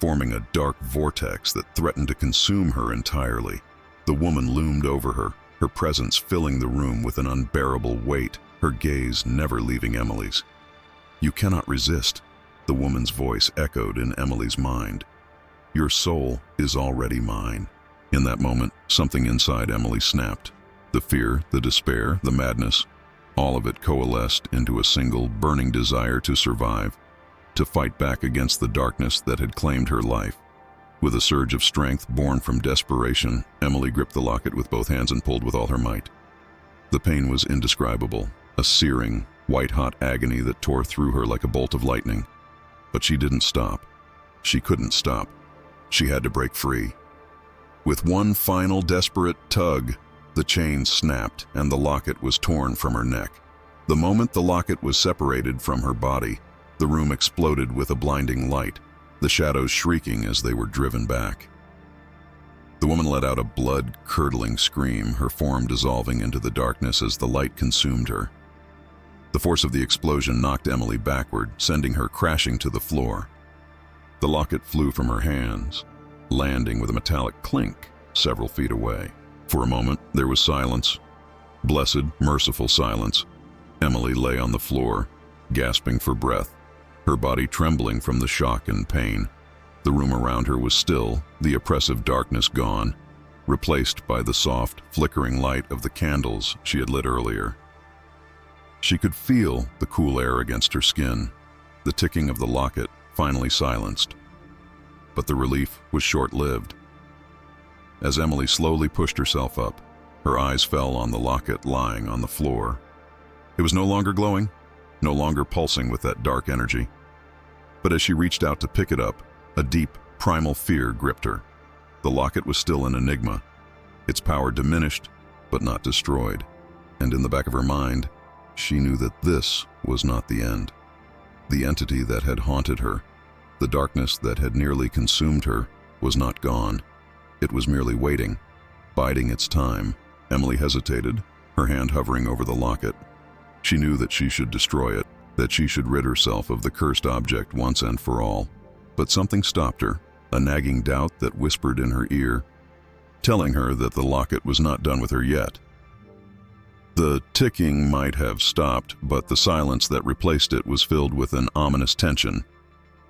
forming a dark vortex that threatened to consume her entirely. The woman loomed over her, her presence filling the room with an unbearable weight, her gaze never leaving Emily's. "You cannot resist," the woman's voice echoed in Emily's mind. "Your soul is already mine." In that moment, something inside Emily snapped. The fear, the despair, the madness, all of it coalesced into a single burning desire to survive, to fight back against the darkness that had claimed her life. With a surge of strength born from desperation, Emily gripped the locket with both hands and pulled with all her might. The pain was indescribable, a searing, white-hot agony that tore through her like a bolt of lightning. But she didn't stop. She couldn't stop. She had to break free. With one final desperate tug, the chain snapped and the locket was torn from her neck. The moment the locket was separated from her body, the room exploded with a blinding light, the shadows shrieking as they were driven back. The woman let out a blood-curdling scream, her form dissolving into the darkness as the light consumed her. The force of the explosion knocked Emily backward, sending her crashing to the floor. The locket flew from her hands, landing with a metallic clink several feet away. For a moment, there was silence. Blessed, merciful silence. Emily lay on the floor, gasping for breath, her body trembling from the shock and pain. The room around her was still, the oppressive darkness gone, replaced by the soft, flickering light of the candles she had lit earlier. She could feel the cool air against her skin, the ticking of the locket finally silenced. But the relief was short-lived. As Emily slowly pushed herself up, her eyes fell on the locket lying on the floor. It was no longer glowing, no longer pulsing with that dark energy. But as she reached out to pick it up, a deep, primal fear gripped her. The locket was still an enigma, its power diminished, but not destroyed. And in the back of her mind, she knew that this was not the end. The entity that had haunted her, the darkness that had nearly consumed her, was not gone. It was merely waiting, biding its time. Emily hesitated, her hand hovering over the locket. She knew that she should destroy it, that she should rid herself of the cursed object once and for all. But something stopped her, a nagging doubt that whispered in her ear, telling her that the locket was not done with her yet. The ticking might have stopped, but the silence that replaced it was filled with an ominous tension,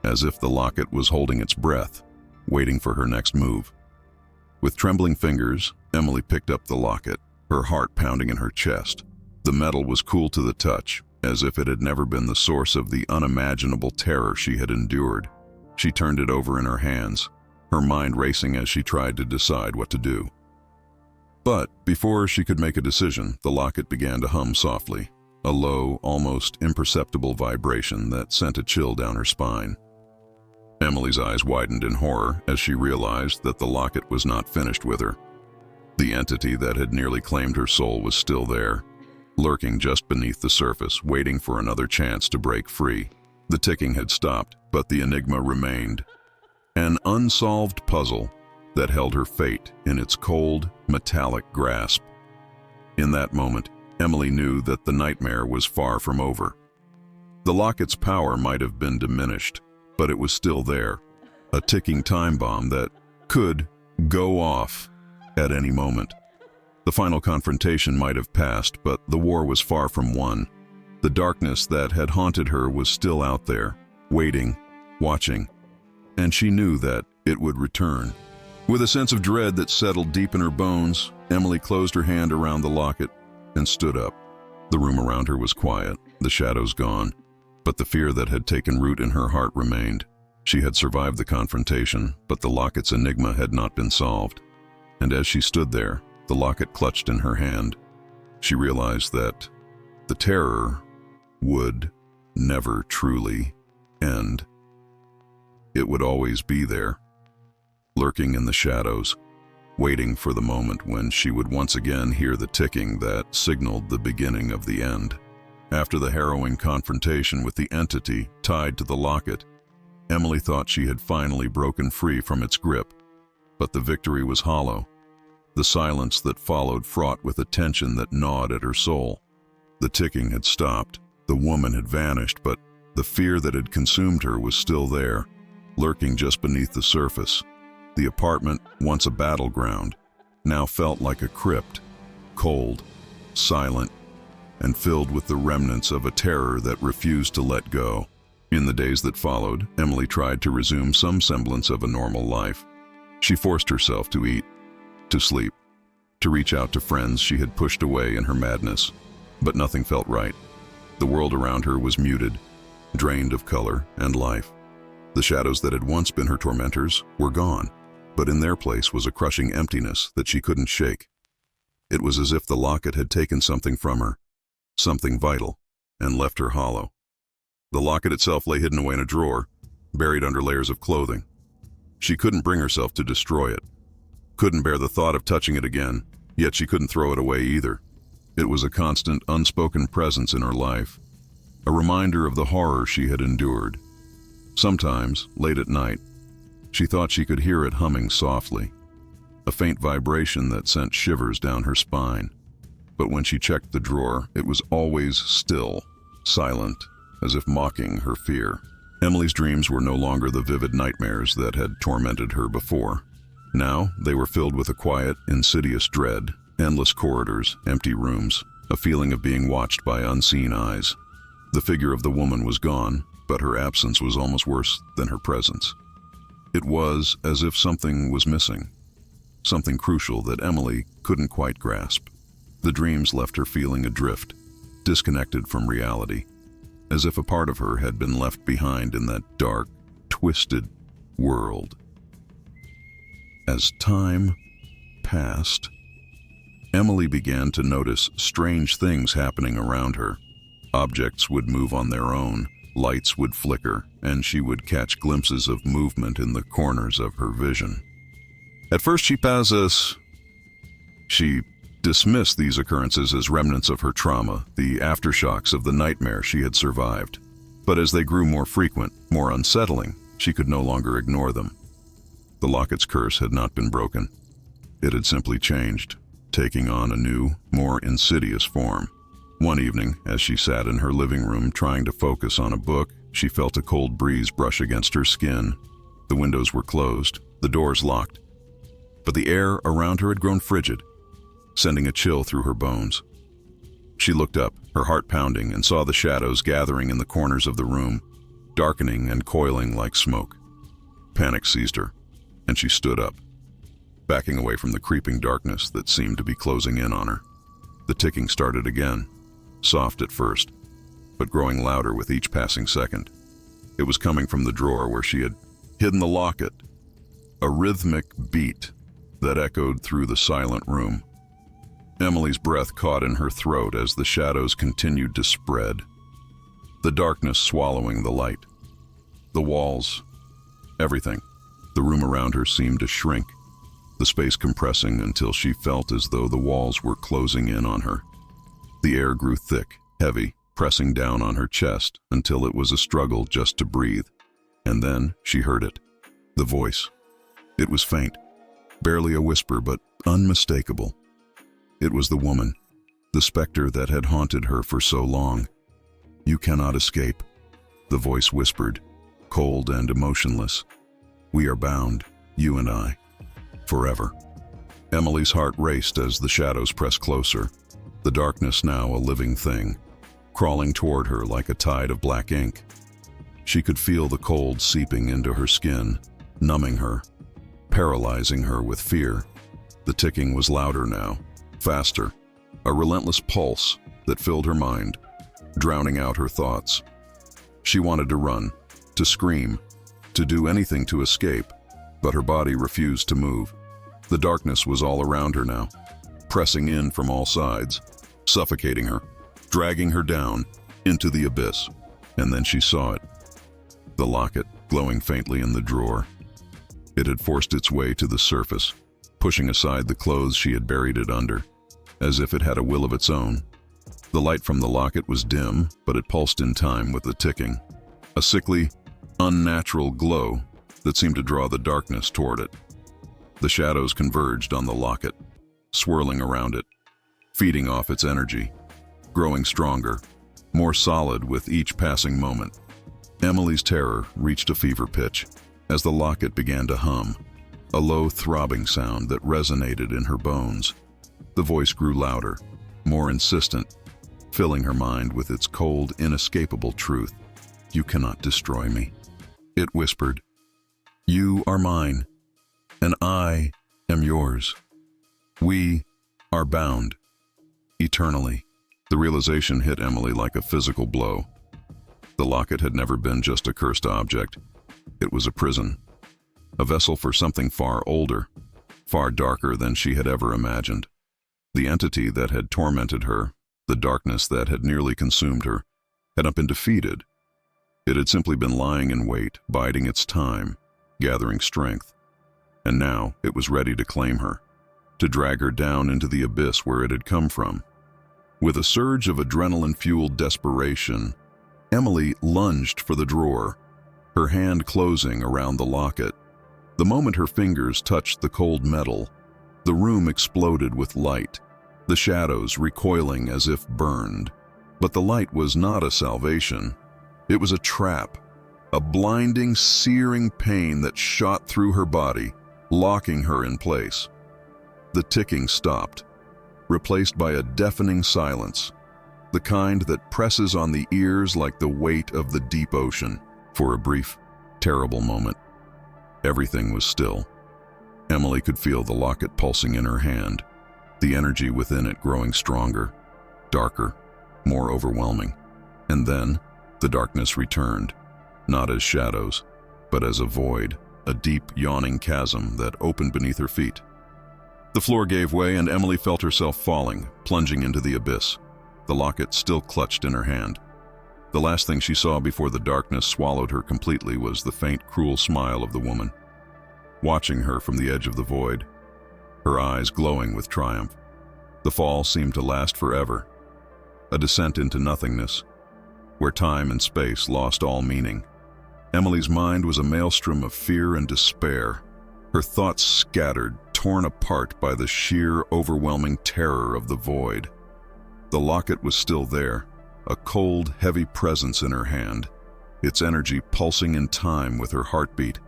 as if the locket was holding its breath, waiting for her next move. With trembling fingers, Emily picked up the locket, her heart pounding in her chest. The metal was cool to the touch, as if it had never been the source of the unimaginable terror she had endured. She turned it over in her hands, her mind racing as she tried to decide what to do. But before she could make a decision, the locket began to hum softly, a low, almost imperceptible vibration that sent a chill down her spine. Emily's eyes widened in horror as she realized that the locket was not finished with her. The entity that had nearly claimed her soul was still there, lurking just beneath the surface, waiting for another chance to break free. The ticking had stopped, but the enigma remained. An unsolved puzzle that held her fate in its cold, metallic grasp. In that moment, Emily knew that the nightmare was far from over. The locket's power might have been diminished, but it was still there, a ticking time bomb that could go off at any moment. The final confrontation might have passed, but the war was far from won. The darkness that had haunted her was still out there, waiting, watching, and she knew that it would return. With a sense of dread that settled deep in her bones, Emily closed her hand around the locket and stood up. The room around her was quiet, the shadows gone, but the fear that had taken root in her heart remained. She had survived the confrontation, but the locket's enigma had not been solved. And as she stood there, the locket clutched in her hand, she realized that the terror would never truly end. It would always be there, lurking in the shadows, waiting for the moment when she would once again hear the ticking that signaled the beginning of the end. After the harrowing confrontation with the entity tied to the locket, Emily thought she had finally broken free from its grip, but the victory was hollow. The silence that followed fraught with a tension that gnawed at her soul. The ticking had stopped, the woman had vanished, but the fear that had consumed her was still there, lurking just beneath the surface. The apartment, once a battleground, now felt like a crypt, cold, silent, and filled with the remnants of a terror that refused to let go. In the days that followed, Emily tried to resume some semblance of a normal life. She forced herself to eat, to sleep, to reach out to friends she had pushed away in her madness, but nothing felt right. The world around her was muted, drained of color and life. The shadows that had once been her tormentors were gone, but in their place was a crushing emptiness that she couldn't shake. It was as if the locket had taken something from her, something vital, and left her hollow. The locket itself lay hidden away in a drawer, buried under layers of clothing. She couldn't bring herself to destroy it, couldn't bear the thought of touching it again, yet she couldn't throw it away either. It was a constant, unspoken presence in her life, a reminder of the horror she had endured. Sometimes, late at night, she thought she could hear it humming softly, a faint vibration that sent shivers down her spine. But when she checked the drawer, it was always still, silent, as if mocking her fear. Emily's dreams were no longer the vivid nightmares that had tormented her before. Now, they were filled with a quiet, insidious dread, endless corridors, empty rooms, a feeling of being watched by unseen eyes. The figure of the woman was gone, but her absence was almost worse than her presence. It was as if something was missing, something crucial that Emily couldn't quite grasp. The dreams left her feeling adrift, disconnected from reality, as if a part of her had been left behind in that dark, twisted world. As time passed, Emily began to notice strange things happening around her. Objects would move on their own, lights would flicker, and she would catch glimpses of movement in the corners of her vision. At first she dismissed these occurrences as remnants of her trauma, the aftershocks of the nightmare she had survived. But as they grew more frequent, more unsettling, she could no longer ignore them. The locket's curse had not been broken. It had simply changed. taking on a new, more insidious form. One evening, as she sat in her living room trying to focus on a book, she felt a cold breeze brush against her skin. The windows were closed, the doors locked, but the air around her had grown frigid, sending a chill through her bones. She looked up, her heart pounding, and saw the shadows gathering in the corners of the room, darkening and coiling like smoke. Panic seized her, and she stood up, backing away from the creeping darkness that seemed to be closing in on her. The ticking started again, soft at first, but growing louder with each passing second. It was coming from the drawer where she had hidden the locket, a rhythmic beat that echoed through the silent room. Emily's breath caught in her throat as the shadows continued to spread, the darkness swallowing the light. The walls, everything. The room around her seemed to shrink, the space compressing until she felt as though the walls were closing in on her. The air grew thick, heavy, pressing down on her chest until it was a struggle just to breathe. And then she heard it, the voice. It was faint, barely a whisper, but unmistakable. It was the woman, the specter that had haunted her for so long. "You cannot escape," the voice whispered, cold and emotionless. "We are bound, you and I, forever." Emily's heart raced as the shadows pressed closer, the darkness now a living thing, crawling toward her like a tide of black ink. She could feel the cold seeping into her skin, numbing her, paralyzing her with fear. The ticking was louder now, faster, a relentless pulse that filled her mind, drowning out her thoughts. She wanted to run, to scream, to do anything to escape, but her body refused to move. The darkness was all around her now, pressing in from all sides, suffocating her, dragging her down into the abyss. And then she saw it. The locket, glowing faintly in the drawer. It had forced its way to the surface, pushing aside the clothes she had buried it under, as if it had a will of its own. The light from the locket was dim, but it pulsed in time with the ticking, a sickly, unnatural glow that seemed to draw the darkness toward it. The shadows converged on the locket, swirling around it, feeding off its energy, growing stronger, more solid with each passing moment. Emily's terror reached a fever pitch as the locket began to hum, a low throbbing sound that resonated in her bones. The voice grew louder, more insistent, filling her mind with its cold, inescapable truth. "You cannot destroy me," it whispered. "You are mine, and I am yours. We are bound, eternally." The realization hit Emily like a physical blow. The locket had never been just a cursed object. It was a prison, a vessel for something far older, far darker than she had ever imagined. The entity that had tormented her, the darkness that had nearly consumed her, had not been defeated. It had simply been lying in wait, biding its time, gathering strength. And now it was ready to claim her, to drag her down into the abyss where it had come from. With a surge of adrenaline-fueled desperation, Emily lunged for the drawer, her hand closing around the locket. The moment her fingers touched the cold metal, the room exploded with light, the shadows recoiling as if burned. But the light was not a salvation. It was a trap, a blinding, searing pain that shot through her body, locking her in place. The ticking stopped, replaced by a deafening silence, the kind that presses on the ears like the weight of the deep ocean. For a brief, terrible moment, everything was still. Emily could feel the locket pulsing in her hand, the energy within it growing stronger, darker, more overwhelming. And then, the darkness returned, not as shadows, but as a void, a deep, yawning chasm that opened beneath her feet. The floor gave way and Emily felt herself falling, plunging into the abyss, the locket still clutched in her hand. The last thing she saw before the darkness swallowed her completely was the faint, cruel smile of the woman, watching her from the edge of the void, her eyes glowing with triumph. The fall seemed to last forever, a descent into nothingness, where time and space lost all meaning. Emily's mind was a maelstrom of fear and despair, her thoughts scattered, torn apart by the sheer, overwhelming terror of the void. The locket was still there, a cold, heavy presence in her hand, its energy pulsing in time with her heartbeat,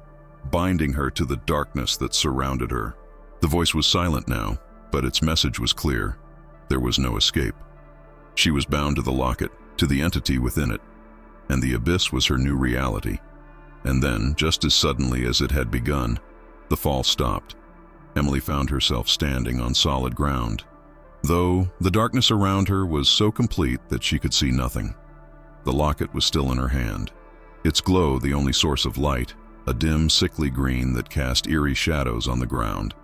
binding her to the darkness that surrounded her. The voice was silent now, but its message was clear. There was no escape. She was bound to the locket, to the entity within it, and the abyss was her new reality. And then, just as suddenly as it had begun, the fall stopped. Emily found herself standing on solid ground, though the darkness around her was so complete that she could see nothing. The locket was still in her hand, its glow the only source of light, a dim, sickly green that cast eerie shadows on the ground.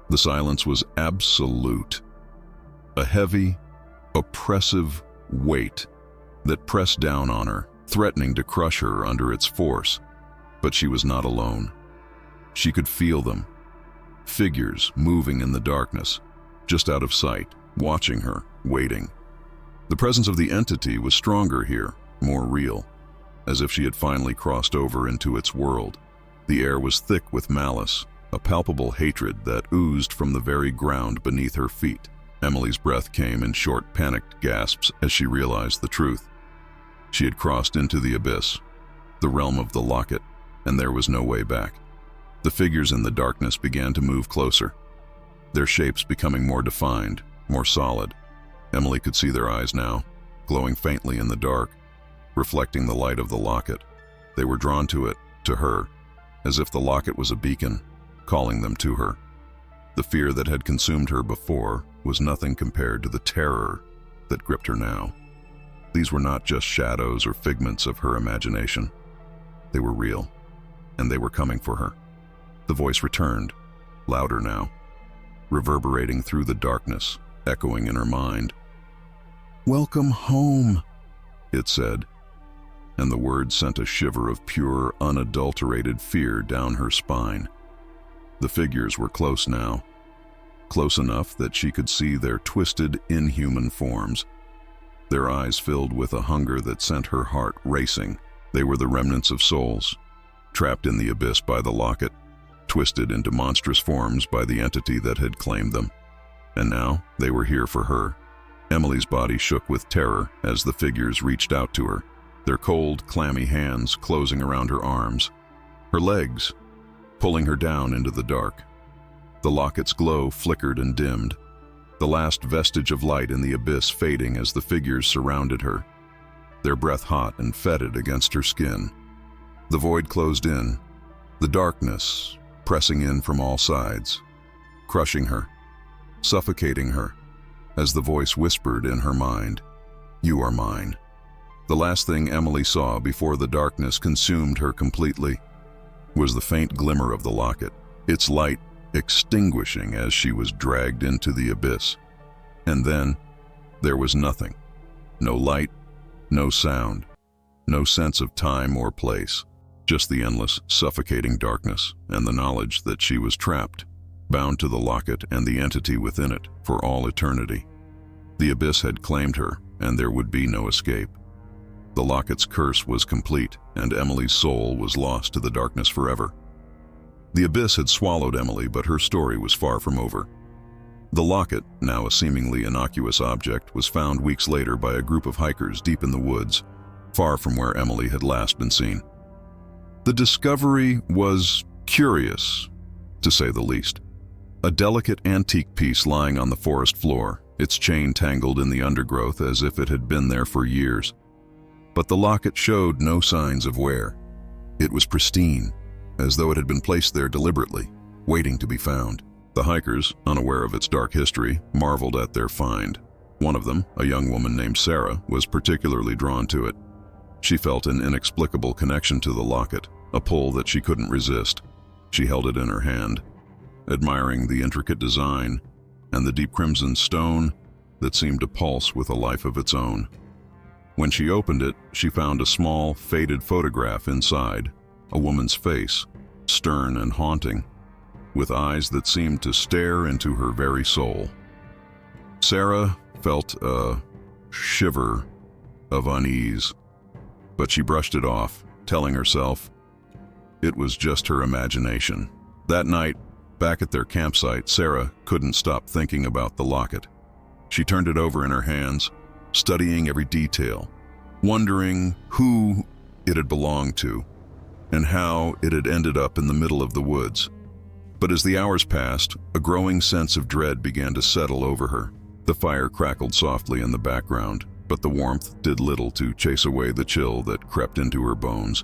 The silence was absolute, a heavy, oppressive weight that pressed down on her, threatening to crush her under its force. But she was not alone. She could feel them, figures moving in the darkness, just out of sight, watching her, waiting. The presence of the entity was stronger here, more real, as if she had finally crossed over into its world. The air was thick with malice, a palpable hatred that oozed from the very ground beneath her feet. Emily's breath came in short, panicked gasps as she realized the truth. She had crossed into the abyss, the realm of the locket, and there was no way back. The figures in the darkness began to move closer, their shapes becoming more defined, more solid. Emily could see their eyes now, glowing faintly in the dark, reflecting the light of the locket. They were drawn to it, to her, as if the locket was a beacon, calling them to her. The fear that had consumed her before was nothing compared to the terror that gripped her now. These were not just shadows or figments of her imagination. They were real, and they were coming for her. The voice returned, louder now, reverberating through the darkness, echoing in her mind. "Welcome home," it said, and the words sent a shiver of pure, unadulterated fear down her spine. The figures were close now, close enough that she could see their twisted, inhuman forms, their eyes filled with a hunger that sent her heart racing. They were the remnants of souls, trapped in the abyss by the locket, twisted into monstrous forms by the entity that had claimed them. And now they were here for her. Emily's body shook with terror as the figures reached out to her, their cold, clammy hands closing around her arms, her legs, pulling her down into the dark. The locket's glow flickered and dimmed, the last vestige of light in the abyss fading as the figures surrounded her, their breath hot and fetid against her skin. The void closed in, the darkness pressing in from all sides, crushing her, suffocating her, as the voice whispered in her mind, "You are mine." The last thing Emily saw before the darkness consumed her completely was the faint glimmer of the locket, its light extinguishing as she was dragged into the abyss. And then there was nothing. No light, no sound, no sense of time or place, just the endless, suffocating darkness and the knowledge that she was trapped, bound to the locket and the entity within it for all eternity. The abyss had claimed her, and there would be no escape. The locket's curse was complete, and Emily's soul was lost to the darkness forever. The abyss had swallowed Emily, but her story was far from over. The locket, now a seemingly innocuous object, was found weeks later by a group of hikers deep in the woods, far from where Emily had last been seen. The discovery was curious, to say the least. A delicate antique piece lying on the forest floor, its chain tangled in the undergrowth as if it had been there for years. But the locket showed no signs of wear. It was pristine, as though it had been placed there deliberately, waiting to be found. The hikers, unaware of its dark history, marveled at their find. One of them, a young woman named Sarah, was particularly drawn to it. She felt an inexplicable connection to the locket, a pull that she couldn't resist. She held it in her hand, admiring the intricate design and the deep crimson stone that seemed to pulse with a life of its own. When she opened it, she found a small, faded photograph inside, a woman's face, stern and haunting, with eyes that seemed to stare into her very soul. Sarah felt a shiver of unease, but she brushed it off, telling herself it was just her imagination. That night, Back at their campsite, Sarah couldn't stop thinking about the locket. She turned it over in her hands, studying every detail, wondering who it had belonged to and how it had ended up in the middle of the woods. But as the hours passed, a growing sense of dread began to settle over her. The fire crackled softly in the background, but the warmth did little to chase away the chill that crept into her bones.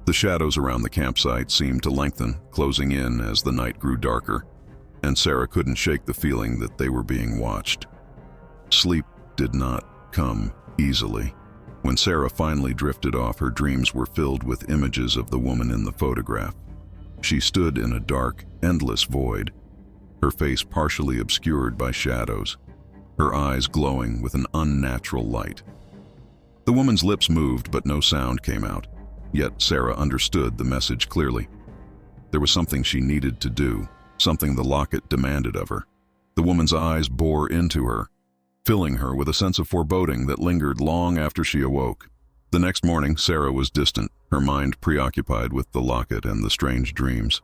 The shadows around the campsite seemed to lengthen, closing in as the night grew darker, and Sarah couldn't shake the feeling that they were being watched. Sleep did not come easily. When Sarah finally drifted off, her dreams were filled with images of the woman in the photograph. She stood in a dark, endless void, her face partially obscured by shadows, her eyes glowing with an unnatural light. The woman's lips moved, but no sound came out. Yet Sarah understood the message clearly. There was something she needed to do, something the locket demanded of her. The woman's eyes bore into her, filling her with a sense of foreboding that lingered long after she awoke. The next morning, Sarah was distant, her mind preoccupied with the locket and the strange dreams.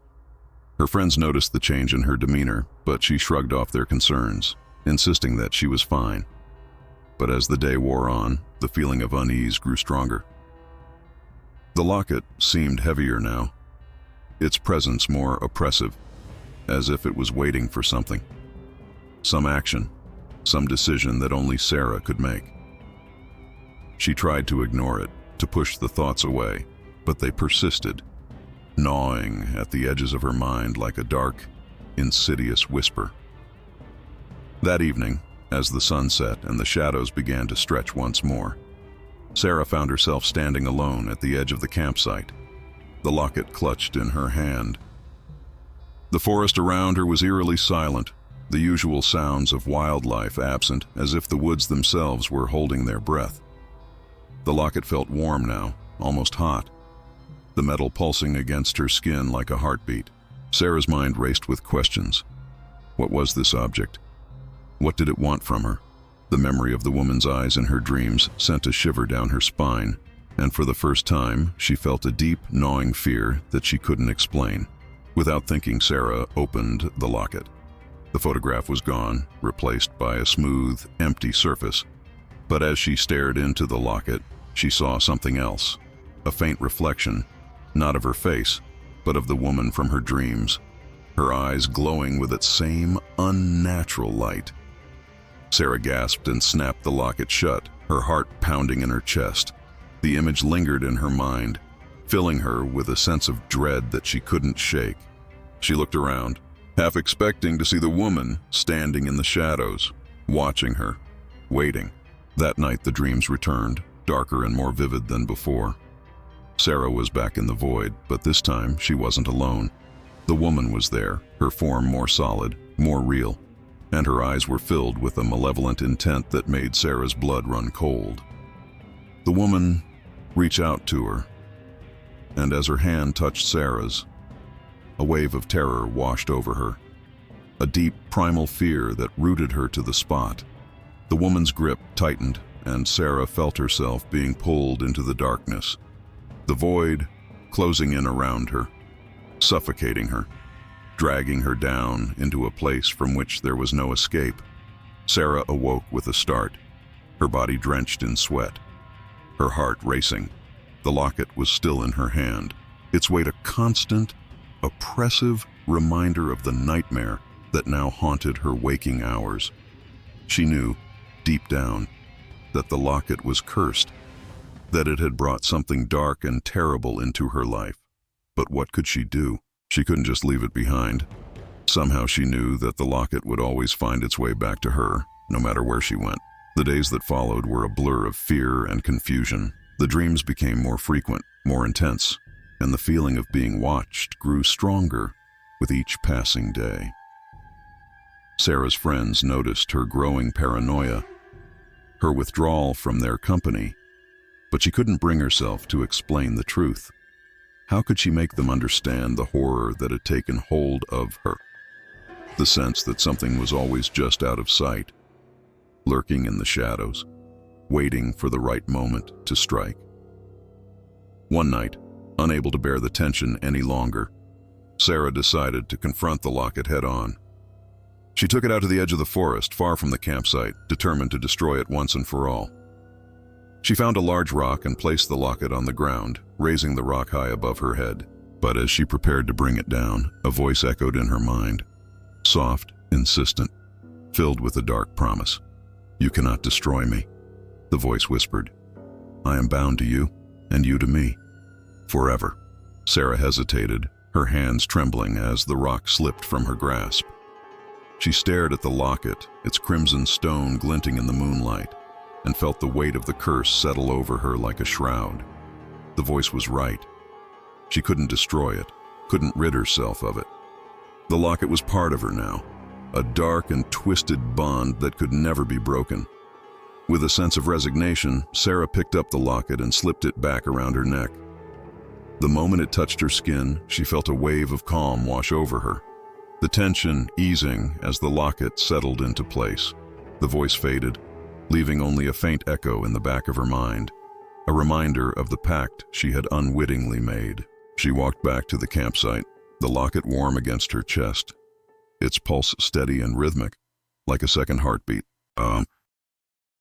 Her friends noticed the change in her demeanor, but she shrugged off their concerns, insisting that she was fine. But as the day wore on, the feeling of unease grew stronger. The locket seemed heavier now, its presence more oppressive, as if it was waiting for something. Some action, some decision that only Sarah could make. She tried to ignore it, to push the thoughts away, but they persisted, gnawing at the edges of her mind like a dark, insidious whisper. That evening, as the sun set and the shadows began to stretch once more, Sarah found herself standing alone at the edge of the campsite, the locket clutched in her hand. The forest around her was eerily silent, the usual sounds of wildlife absent, as if the woods themselves were holding their breath. The locket felt warm now, almost hot, the metal pulsing against her skin like a heartbeat. Sarah's mind raced with questions. What was this object? What did it want from her? The memory of the woman's eyes in her dreams sent a shiver down her spine, and for the first time, she felt a deep, gnawing fear that she couldn't explain. Without thinking, Sarah opened the locket. The photograph was gone, replaced by a smooth, empty surface. But as she stared into the locket, she saw something else, a faint reflection, not of her face, but of the woman from her dreams, her eyes glowing with its same unnatural light. Sarah gasped and snapped the locket shut, her heart pounding in her chest. The image lingered in her mind, filling her with a sense of dread that she couldn't shake. She looked around, half expecting to see the woman standing in the shadows, watching her, waiting. That night the dreams returned, darker and more vivid than before. Sarah was back in the void, but this time she wasn't alone. The woman was there, her form more solid, more real, and her eyes were filled with a malevolent intent that made Sarah's blood run cold. The woman reached out to her, and as her hand touched Sarah's, a wave of terror washed over her, a deep, primal fear that rooted her to the spot. The woman's grip tightened, and Sarah felt herself being pulled into the darkness, the void closing in around her, suffocating her, dragging her down into a place from which there was no escape. Sarah awoke with a start, her body drenched in sweat, her heart racing. The locket was still in her hand, its weight a constant, oppressive reminder of the nightmare that now haunted her waking hours. She knew, deep down, that the locket was cursed, that it had brought something dark and terrible into her life. But what could she do? She couldn't just leave it behind. Somehow she knew that the locket would always find its way back to her, no matter where she went. The days that followed were a blur of fear and confusion. The dreams became more frequent, more intense, and the feeling of being watched grew stronger with each passing day. Sarah's friends noticed her growing paranoia, her withdrawal from their company, but she couldn't bring herself to explain the truth. How could she make them understand the horror that had taken hold of her? The sense that something was always just out of sight, lurking in the shadows, waiting for the right moment to strike. One night, unable to bear the tension any longer, Sarah decided to confront the locket head-on. She took it out to the edge of the forest, far from the campsite, determined to destroy it once and for all. She found a large rock and placed the locket on the ground, raising the rock high above her head. But as she prepared to bring it down, a voice echoed in her mind, soft, insistent, filled with a dark promise. "You cannot destroy me," the voice whispered. "I am bound to you, and you to me, forever." Sarah hesitated, her hands trembling as the rock slipped from her grasp. She stared at the locket, its crimson stone glinting in the moonlight, and felt the weight of the curse settle over her like a shroud. The voice was right. She couldn't destroy it, couldn't rid herself of it. The locket was part of her now, a dark and twisted bond that could never be broken. With a sense of resignation, Sarah picked up the locket and slipped it back around her neck. The moment it touched her skin, she felt a wave of calm wash over her, the tension easing as the locket settled into place. The voice faded, leaving only a faint echo in the back of her mind, a reminder of the pact she had unwittingly made. She walked back to the campsite, the locket warm against her chest, its pulse steady and rhythmic, like a second heartbeat.